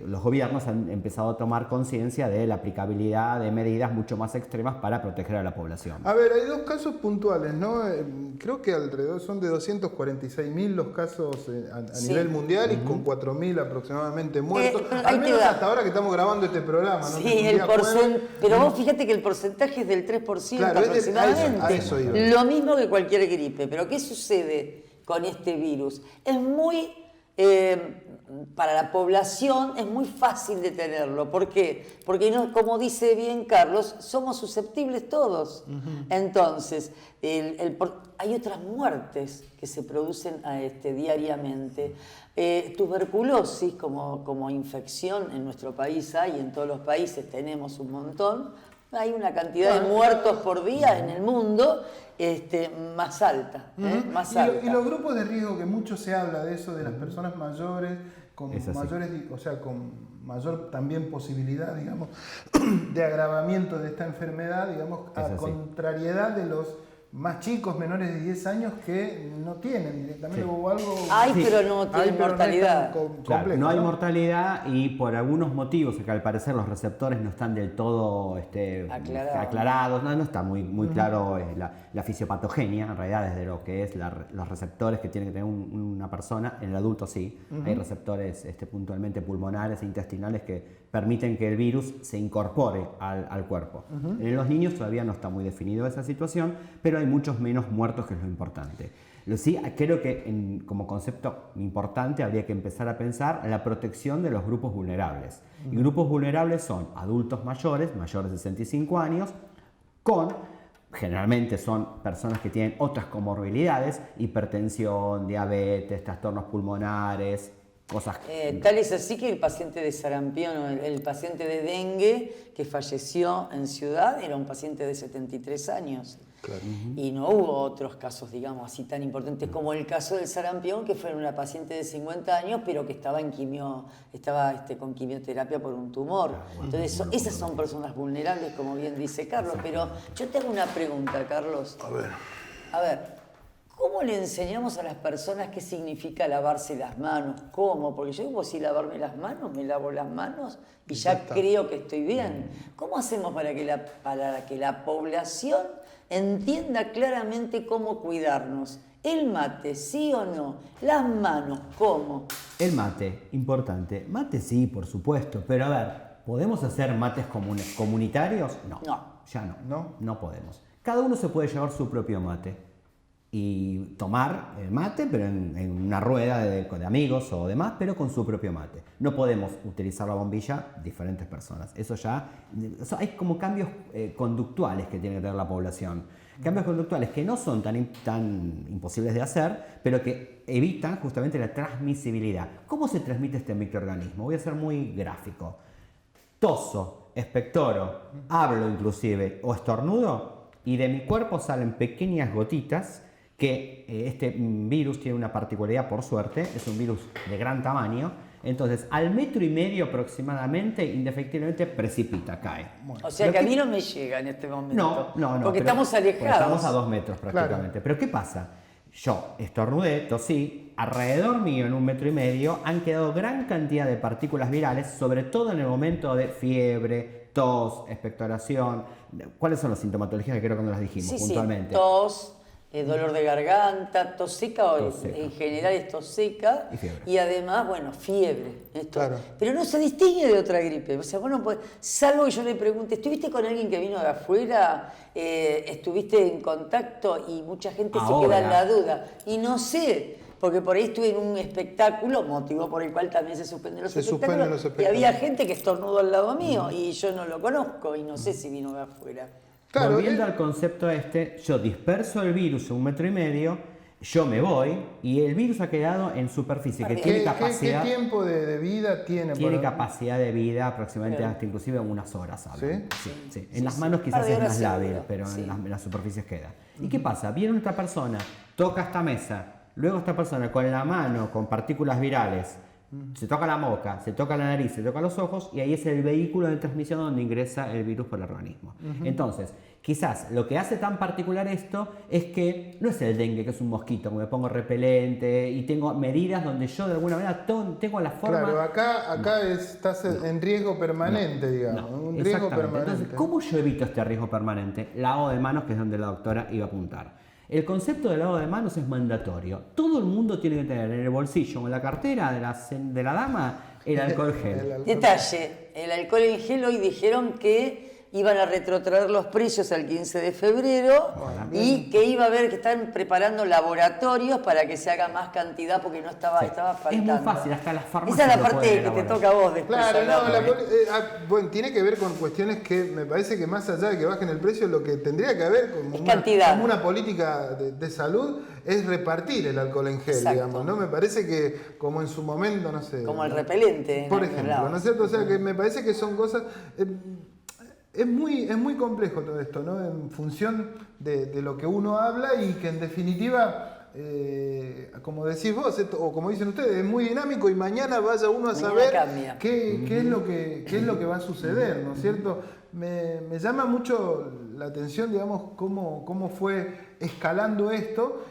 [SPEAKER 7] los gobiernos han empezado a tomar conciencia de la aplicabilidad de medidas mucho más extremas para proteger a la población.
[SPEAKER 1] A ver, hay 2 casos puntuales, ¿no? Creo que alrededor son de 246.000 los casos a nivel mundial y con 4.000 aproximadamente muertos. Al menos hasta ahora que estamos grabando este programa, ¿no?
[SPEAKER 6] Sí, pero vos fíjate que el porcentaje es del 3%, claro, aproximadamente.
[SPEAKER 1] A eso iba.
[SPEAKER 6] Lo mismo que cualquier gripe. Pero ¿qué sucede con este virus? Es muy... para la población es muy fácil detenerlo. ¿Por qué? Porque, no, como dice bien Carlos, somos susceptibles todos. Entonces, hay otras muertes que se producen diariamente. Tuberculosis como infección en nuestro país hay, en todos los países tenemos un montón. Hay una cantidad de muertos por día en el mundo más alta. Más alta.
[SPEAKER 1] Y los grupos de riesgo, que mucho se habla de eso, de las personas mayores, con mayor también posibilidad, digamos, de agravamiento de esta enfermedad, digamos, a contrariedad de los más chicos, menores de 10 años, que no tienen directamente o algo...
[SPEAKER 6] pero no tienen mortalidad.
[SPEAKER 7] Claro, no hay mortalidad y por algunos motivos, que al parecer los receptores no están del todo aclarados, no está muy claro la fisiopatogenia, en realidad, desde lo que es los receptores que tiene que tener una persona. En el adulto sí, hay receptores puntualmente pulmonares e intestinales que permiten que el virus se incorpore al cuerpo. En los niños todavía no está muy definido esa situación, pero hay muchos menos muertos, que es lo importante. Sí, creo que como concepto importante habría que empezar a pensar en la protección de los grupos vulnerables. Y grupos vulnerables son adultos mayores de 65 años, generalmente son personas que tienen otras comorbilidades, hipertensión, diabetes, trastornos pulmonares, cosas.
[SPEAKER 6] Tal es así que el paciente de sarampión o el paciente de dengue que falleció en Ciudad era un paciente de 73 años. Claro. Y no hubo otros casos, digamos, así tan importantes como el caso del sarampión, que fue una paciente de 50 años, pero que estaba con quimioterapia por un tumor. Entonces, esas son personas vulnerables, como bien dice Carlos. Pero yo tengo una pregunta, Carlos. A ver, ¿cómo le enseñamos a las personas qué significa lavarse las manos? ¿Cómo? Porque yo digo, si lavarme las manos, me lavo las manos y ya creo que estoy bien. ¿Cómo hacemos para que la población entienda claramente cómo cuidarnos? El mate, sí o no. Las manos, ¿cómo?
[SPEAKER 7] El mate, importante. Mate sí, por supuesto, pero a ver, ¿podemos hacer mates comunitarios? No, ya no podemos. Cada uno se puede llevar su propio mate y tomar el mate, pero en una rueda de amigos o demás, pero con su propio mate. No podemos utilizar la bombilla diferentes personas. Eso hay como cambios conductuales que tiene que tener la población. Cambios conductuales que no son tan imposibles de hacer, pero que evitan justamente la transmisibilidad. ¿Cómo se transmite este microorganismo? Voy a ser muy gráfico. Toso, expectoro, hablo inclusive o estornudo y de mi cuerpo salen pequeñas gotitas que este virus tiene una particularidad, por suerte, es un virus de gran tamaño. Entonces, al 1,5 metros aproximadamente, indefectiblemente precipita, cae.
[SPEAKER 6] O sea que a mí no me llega en este momento.
[SPEAKER 7] No.
[SPEAKER 6] Porque estamos alejados.
[SPEAKER 7] Estamos a 2 metros prácticamente. Claro. Pero ¿qué pasa? Yo estornudé, tosí, alrededor mío en 1,5 metros han quedado gran cantidad de partículas virales, sobre todo en el momento de fiebre, tos, expectoración. ¿Cuáles son las sintomatologías que creo que no las dijimos puntualmente?
[SPEAKER 6] Sí, tos. Dolor de garganta, tos seca, en general es tos seca y además, bueno, fiebre. Claro. Pero no se distingue de otra gripe. O sea, bueno, pues, salvo que yo le pregunte, ¿estuviste con alguien que vino de afuera? ¿Estuviste en contacto? Y mucha gente se queda en la duda. Y no sé, porque por ahí estuve en un espectáculo, motivo por el cual también se suspenden los espectáculos. Y había gente que estornudó al lado mío y yo no lo conozco y no sé si vino de afuera.
[SPEAKER 7] Claro, volviendo al concepto yo disperso el virus en 1,5 metros, yo me voy y el virus ha quedado en superficie, que tiene capacidad...
[SPEAKER 1] ¿Qué tiempo de vida tiene?
[SPEAKER 7] Tiene capacidad de vida aproximadamente hasta inclusive unas horas. ¿Sí? En las manos quizás es más lábil, pero en las superficies queda. ¿Y qué pasa? Viene otra persona, toca esta mesa, luego esta persona con la mano, con partículas virales, se toca la boca, se toca la nariz, se toca los ojos y ahí es el vehículo de transmisión donde ingresa el virus por el organismo. Entonces, quizás lo que hace tan particular esto es que no es el dengue, que es un mosquito, me pongo repelente y tengo medidas donde yo de alguna manera tengo la forma...
[SPEAKER 1] Claro, acá estás en riesgo permanente, digamos. Un riesgo permanente.
[SPEAKER 7] Entonces, ¿cómo yo evito este riesgo permanente? Lavado de manos, que es donde la doctora iba a apuntar. El concepto de lavado de manos es mandatorio. Todo el mundo tiene que tener en el bolsillo o en la cartera de la dama el alcohol gel.
[SPEAKER 6] Detalle, el alcohol en gel hoy dijeron que iban a retrotraer los precios al 15 de febrero y que iba a haber que están preparando laboratorios para que se haga más cantidad porque no estaba faltando.
[SPEAKER 7] Es muy fácil, hasta las farmacias.
[SPEAKER 6] Esa es la parte que te toca a vos después.
[SPEAKER 1] Claro, bueno, tiene que ver con cuestiones que me parece que más allá de que bajen el precio, lo que tendría que haber como una política de salud es repartir el alcohol en gel, digamos, ¿no? Me parece que como en su momento, no sé.
[SPEAKER 6] Como el repelente.
[SPEAKER 1] Por ejemplo, ¿no es cierto? O sea, que me parece que son cosas... Es muy complejo todo esto, ¿no? En función de lo que uno habla y que en definitiva, como decís vos, o como dicen ustedes, es muy dinámico y mañana vaya uno a saber qué es lo que va a suceder, ¿no es cierto? Me llama mucho la atención, digamos, cómo fue escalando esto.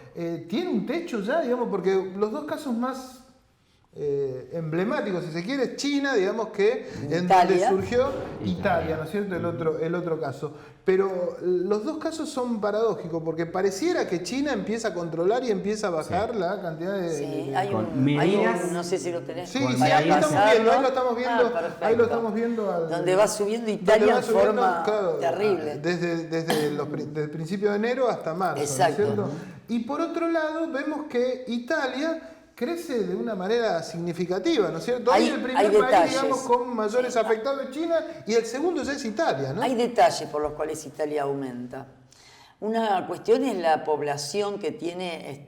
[SPEAKER 1] Tiene un techo ya, digamos, porque los dos casos más... emblemático, si se quiere, es China, digamos que en donde surgió Italia, ¿no es cierto? El otro caso. Pero los dos casos son paradójicos, porque pareciera que China empieza a controlar y empieza a bajar la cantidad de...
[SPEAKER 6] Sí, hay un, no sé si lo tenés.
[SPEAKER 1] Sí, ahí lo estamos viendo.
[SPEAKER 6] Donde va subiendo Italia en forma terrible.
[SPEAKER 1] Desde el principio de enero hasta marzo,
[SPEAKER 6] exacto.
[SPEAKER 1] ¿no es cierto? Y por otro lado, vemos que Italia crece de una manera significativa, ¿no es cierto? Hoy el primer país, digamos, con mayores afectados es China y el segundo ya es Italia, ¿no?
[SPEAKER 6] Hay detalles por los cuales Italia aumenta. Una cuestión es la población que tiene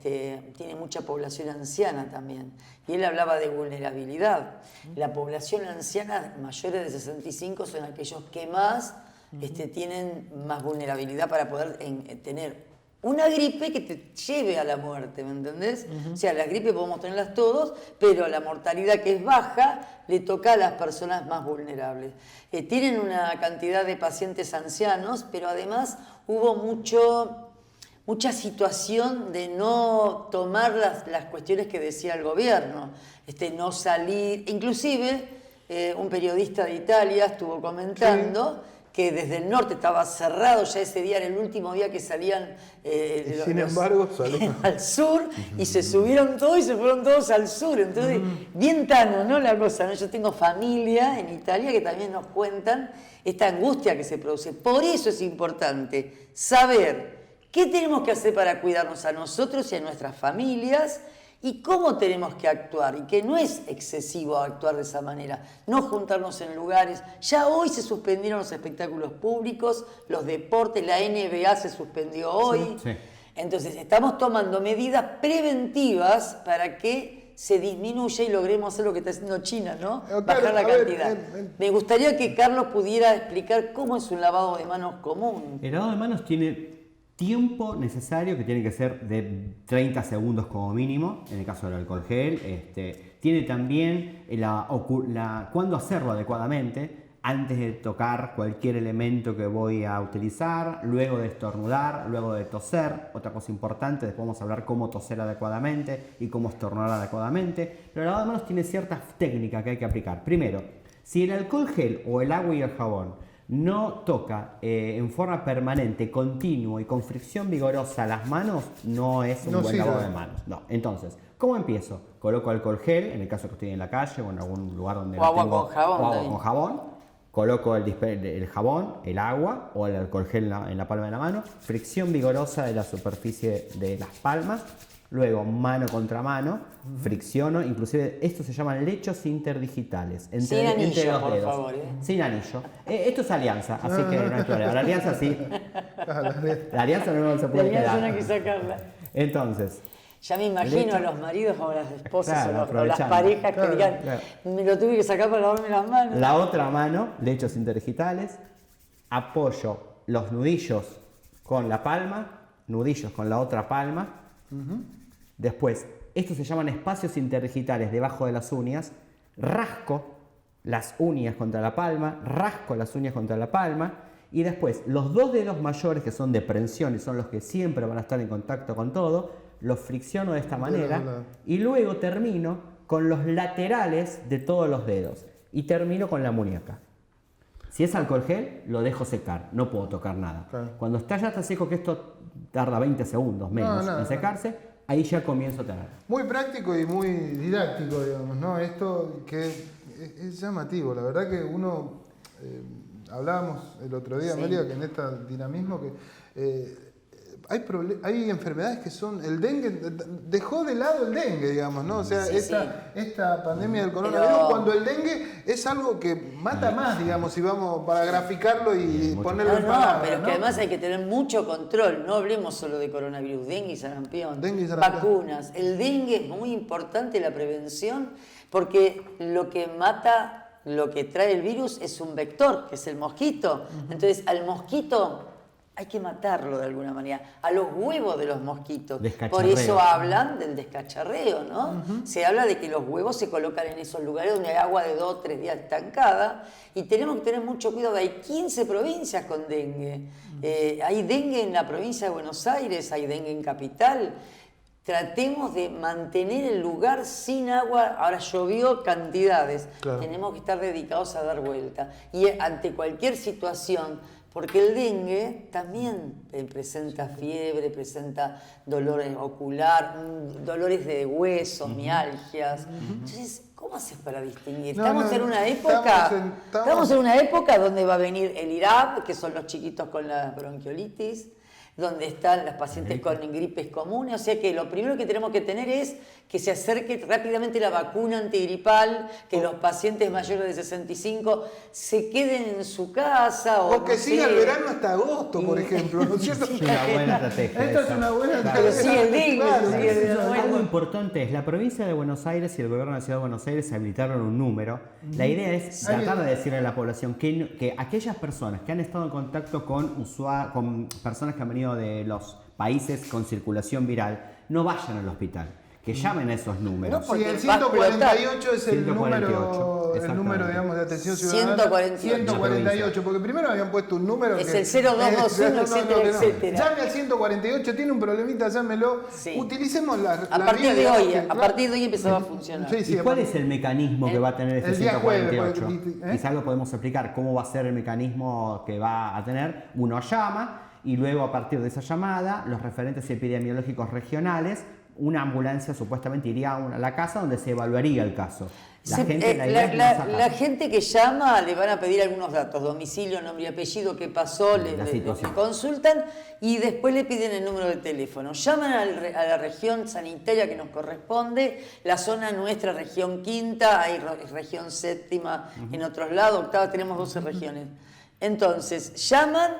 [SPEAKER 6] mucha población anciana también. Y él hablaba de vulnerabilidad. La población anciana mayores de 65 son aquellos que más tienen más vulnerabilidad para poder tener una gripe que te lleve a la muerte, ¿me entendés? O sea, las gripes podemos tenerlas todos, pero la mortalidad que es baja le toca a las personas más vulnerables. Tienen una cantidad de pacientes ancianos, pero además hubo mucha situación de no tomar las cuestiones que decía el gobierno, no salir. Inclusive, un periodista de Italia estuvo comentando que desde el norte estaba cerrado ya ese día, era el último día que salían
[SPEAKER 1] sin embargo,
[SPEAKER 6] al sur, y se subieron todos y se fueron todos al sur. Entonces, bien Tano, ¿no? La cosa, ¿no? Yo tengo familia en Italia que también nos cuentan esta angustia que se produce. Por eso es importante saber qué tenemos que hacer para cuidarnos a nosotros y a nuestras familias, y cómo tenemos que actuar, y que no es excesivo actuar de esa manera, no juntarnos en lugares. Ya hoy se suspendieron los espectáculos públicos, los deportes, la NBA se suspendió hoy.
[SPEAKER 7] Sí.
[SPEAKER 6] Entonces estamos tomando medidas preventivas para que se disminuya y logremos hacer lo que está haciendo China, ¿no?
[SPEAKER 1] Claro,
[SPEAKER 6] bajar la cantidad.
[SPEAKER 1] ver.
[SPEAKER 6] Me gustaría que Carlos pudiera explicar cómo es un lavado de manos común.
[SPEAKER 7] El lavado de manos tiene tiempo necesario, que tiene que ser de 30 segundos como mínimo, en el caso del alcohol gel. Tiene también cuándo hacerlo adecuadamente, antes de tocar cualquier elemento que voy a utilizar, luego de estornudar, luego de toser. Otra cosa importante, después vamos a hablar cómo toser adecuadamente y cómo estornudar adecuadamente. Pero el lavado de manos tiene ciertas técnicas que hay que aplicar. Primero, si el alcohol gel o el agua y el jabón no toca en forma permanente, continua y con fricción vigorosa las manos, no es un buen lavado de manos. No. Entonces, ¿cómo empiezo? Coloco alcohol gel, en el caso que estoy en la calle o en algún lugar donde
[SPEAKER 6] o agua con jabón.
[SPEAKER 7] O agua con jabón. Coloco el jabón, el agua o el alcohol gel en la palma de la mano. Fricción vigorosa de la superficie de las palmas. Luego, mano contra mano, fricciono, inclusive esto se llaman lechos interdigitales.
[SPEAKER 6] Sin anillo,
[SPEAKER 7] entre los
[SPEAKER 6] por
[SPEAKER 7] dedos.
[SPEAKER 6] favor.
[SPEAKER 7] Sin anillo. Esto es alianza, así que no hay problema. La alianza sí. La alianza no se puede
[SPEAKER 6] La alianza
[SPEAKER 7] quedar.
[SPEAKER 6] no hay que sacarla.
[SPEAKER 7] Entonces,
[SPEAKER 6] Ya me imagino a los maridos o a las esposas
[SPEAKER 7] Claro,
[SPEAKER 6] o las
[SPEAKER 7] aprovechando.
[SPEAKER 6] parejas que digan,
[SPEAKER 7] claro.
[SPEAKER 6] me lo tuve que sacar para lavarme las manos.
[SPEAKER 7] la otra mano, lechos interdigitales, apoyo los nudillos con la palma, nudillos con la otra palma. Después, estos se llaman espacios interdigitales debajo de las uñas. Rasco las uñas contra la palma, rasco las uñas contra la palma. Y después, los dos dedos mayores, que son de prensión y son los que siempre van a estar en contacto con todo, los fricciono de esta manera. Y luego termino con los laterales de todos los dedos. Y termino con la muñeca. Si es alcohol gel, lo dejo secar, no puedo tocar nada.
[SPEAKER 1] Claro.
[SPEAKER 7] Cuando está ya tan seco, que esto tarda 20 segundos menos en secarse, ahí ya comienzo a tener.
[SPEAKER 1] Muy práctico y muy didáctico, digamos, ¿no? Esto que es llamativo. La verdad que uno, hablábamos el otro día,
[SPEAKER 6] Sí.
[SPEAKER 1] Amelia, que en este dinamismo que hay enfermedades que son, el dengue, dejó de lado el dengue, digamos, ¿no? O sea,
[SPEAKER 6] Sí,
[SPEAKER 1] esta pandemia del coronavirus,
[SPEAKER 6] Pero-
[SPEAKER 1] cuando el dengue es algo que mata más, digamos, si vamos para graficarlo y ponerlo en palabras,
[SPEAKER 6] pero es
[SPEAKER 1] ¿no?
[SPEAKER 6] que además hay que tener mucho control. No hablemos solo de coronavirus, dengue y sarampión,
[SPEAKER 1] Dengue y sarampión.
[SPEAKER 6] vacunas. El dengue es muy importante, la prevención, porque lo que mata, lo que trae el virus es un vector, que es el mosquito. Entonces, al mosquito hay que matarlo de alguna manera, a los huevos de los mosquitos. Por
[SPEAKER 7] Descacharreo.
[SPEAKER 6] eso hablan del descacharreo, ¿no? Se habla de que los huevos se colocan en esos lugares donde hay agua de 2 o 3 días estancada, y tenemos que tener mucho cuidado. Hay 15 provincias con dengue. Hay dengue en la provincia de Buenos Aires, hay dengue en Capital. Tratemos de mantener el lugar sin agua. Ahora llovió cantidades.
[SPEAKER 1] Claro.
[SPEAKER 6] Tenemos que estar dedicados a dar vuelta. Y ante cualquier situación, porque el dengue también presenta fiebre, presenta dolores ocular, dolores de huesos, mialgias. Entonces, ¿cómo haces para distinguir?
[SPEAKER 1] No,
[SPEAKER 6] Estamos
[SPEAKER 1] no,
[SPEAKER 6] en una
[SPEAKER 1] estamos
[SPEAKER 6] época,
[SPEAKER 1] estamos
[SPEAKER 6] en una época donde va a venir el IRAP, que son los chiquitos con la bronquiolitis, donde están las pacientes con gripes comunes. O sea que lo primero que tenemos que tener es que se acerque rápidamente la vacuna antigripal, que los pacientes mayores de 65 se queden en su casa.
[SPEAKER 1] O que
[SPEAKER 6] no
[SPEAKER 1] siga
[SPEAKER 6] sé.
[SPEAKER 1] el verano hasta agosto, por ejemplo, ¿no es cierto?
[SPEAKER 7] Es una buena estrategia.
[SPEAKER 1] Esto es
[SPEAKER 7] esa.
[SPEAKER 1] una buena
[SPEAKER 7] Claro.
[SPEAKER 6] Pero sigue el dengue,
[SPEAKER 1] Claro.
[SPEAKER 6] sigue el dengue.
[SPEAKER 7] Algo importante es, la provincia de Buenos Aires y el gobierno de la Ciudad de Buenos Aires habilitaron un número. La idea es tratar de decirle a la población que aquellas personas que han estado en contacto con personas que han venido de los países con circulación viral no vayan al hospital. que llamen a esos números.
[SPEAKER 6] No, porque
[SPEAKER 1] Sí, el
[SPEAKER 6] el va a
[SPEAKER 1] 148 es el
[SPEAKER 7] 148,
[SPEAKER 1] número, digamos, de atención ciudadana.
[SPEAKER 6] 148.
[SPEAKER 1] 148, porque primero habían puesto un número
[SPEAKER 6] Es
[SPEAKER 1] que...
[SPEAKER 6] el 0221, etcétera, etcétera.
[SPEAKER 1] Llame al 148, tiene un problemita, llámelo.
[SPEAKER 6] Sí.
[SPEAKER 1] Utilicemos la
[SPEAKER 6] A partir de hoy, a partir de hoy empezaba a funcionar.
[SPEAKER 1] Sí, sí,
[SPEAKER 7] ¿Y cuál es el mecanismo que va a tener este
[SPEAKER 1] el día jueves,
[SPEAKER 7] 148?
[SPEAKER 1] porque,
[SPEAKER 7] Quizás lo podemos explicar cómo va a ser el mecanismo que va a tener. Uno llama y luego a partir de esa llamada, los referentes epidemiológicos regionales, una ambulancia supuestamente iría a la casa donde se evaluaría el caso. La
[SPEAKER 6] gente que llama le van a pedir algunos datos, domicilio, nombre y apellido, qué pasó, le consultan y después le piden el número de teléfono. Llaman a la región sanitaria que nos corresponde, la zona nuestra, región quinta, hay región séptima en otros lados, octava, tenemos 12 regiones. Entonces, llaman,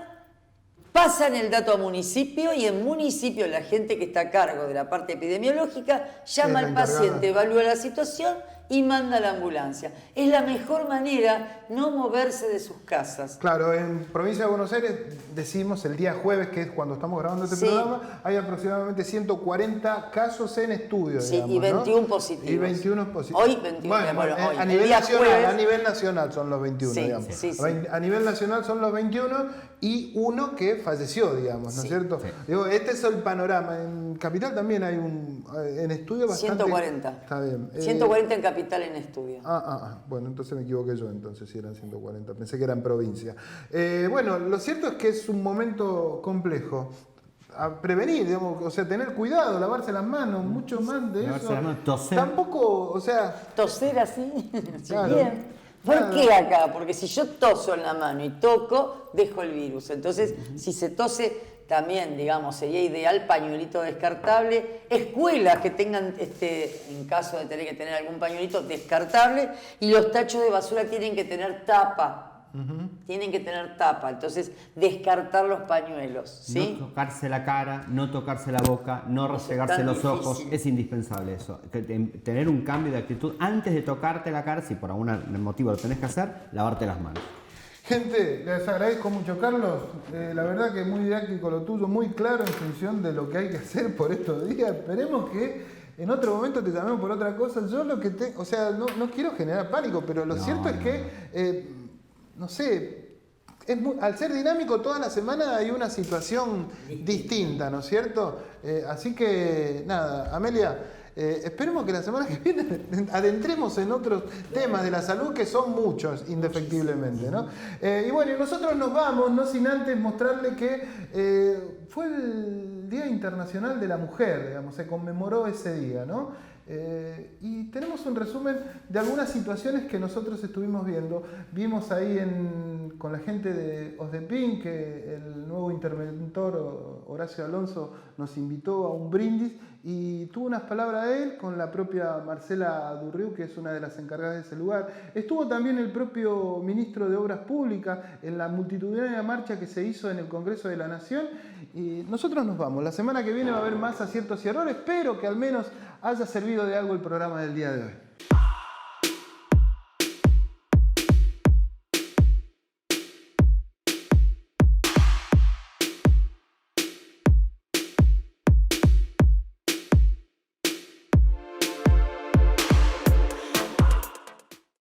[SPEAKER 6] pasan el dato a municipio y en municipio la gente que está a cargo de la parte epidemiológica llama al paciente, evalúa la situación y manda a la ambulancia. Es la mejor manera no moverse de sus casas.
[SPEAKER 1] Claro, en provincia de Buenos Aires decimos el día jueves, que es cuando estamos grabando este programa, hay aproximadamente 140 casos en estudio.
[SPEAKER 6] Sí,
[SPEAKER 1] digamos,
[SPEAKER 6] y 21
[SPEAKER 1] ¿no?
[SPEAKER 6] positivos.
[SPEAKER 1] Y 21 positivos.
[SPEAKER 6] Hoy 21,
[SPEAKER 1] bueno,
[SPEAKER 6] hoy.
[SPEAKER 1] A nivel nacional,
[SPEAKER 6] jueves,
[SPEAKER 1] a nivel nacional son los 21,
[SPEAKER 6] sí,
[SPEAKER 1] digamos.
[SPEAKER 6] sí, sí.
[SPEAKER 1] A nivel nacional son los 21 y uno que falleció, digamos, ¿no es cierto?
[SPEAKER 7] Sí.
[SPEAKER 1] Digo, este es el panorama. En Capital también hay en estudio bastante...
[SPEAKER 6] 140.
[SPEAKER 1] Está bien.
[SPEAKER 6] 140 en Capital en estudio.
[SPEAKER 1] Bueno, entonces me equivoqué yo, entonces si eran 140, pensé que era en provincia. Bueno, lo cierto es que es un momento complejo. A prevenir, digamos, o sea, tener cuidado, lavarse las manos, mucho más de
[SPEAKER 7] Lavarse
[SPEAKER 1] eso.
[SPEAKER 7] las manos, toser.
[SPEAKER 1] Tampoco, o sea...
[SPEAKER 6] Toser así,
[SPEAKER 1] Claro.
[SPEAKER 6] bien. ¿Por qué acá? Porque si yo toso en la mano y toco, dejo el virus. Entonces, si se tose, también, digamos, sería ideal pañuelito descartable. Escuelas que tengan, en caso de tener que tener algún pañuelito descartable. Y los tachos de basura tienen que tener tapa. Tienen que tener tapa, entonces descartar los pañuelos, ¿sí?
[SPEAKER 7] No tocarse la cara, no tocarse la boca, no restregarse los ojos, es indispensable eso. Tener un cambio de actitud antes de tocarte la cara, si por algún motivo lo tenés que hacer, lavarte las manos.
[SPEAKER 1] Gente, les agradezco mucho, Carlos. La verdad que muy didáctico lo tuyo, muy claro en función de lo que hay que hacer por estos días. Esperemos que en otro momento te llamemos por otra cosa. Yo lo que o sea, no quiero generar pánico, pero lo cierto es que... no sé, al ser dinámico toda la semana hay una situación distinta, ¿no es cierto? Así que, nada, Amelia, esperemos que la semana que viene adentremos en otros temas de la salud que son muchos, indefectiblemente, ¿no? Y bueno, nosotros nos vamos, no sin antes mostrarle que fue el Día Internacional de la Mujer, digamos, se conmemoró ese día, ¿no? Y tenemos un resumen de algunas situaciones que nosotros estuvimos viendo. Vimos ahí con la gente de OSDEPIN que el nuevo interventor Horacio Alonso nos invitó a un brindis y tuvo unas palabras de él con la propia Marcela Durriu, que es una de las encargadas de ese lugar. Estuvo también el propio ministro de Obras Públicas en la multitudinaria marcha que se hizo en el Congreso de la Nación. Y nosotros nos vamos. La semana que viene va a haber más aciertos y errores. Espero que al menos haya servido de algo el programa del día de hoy.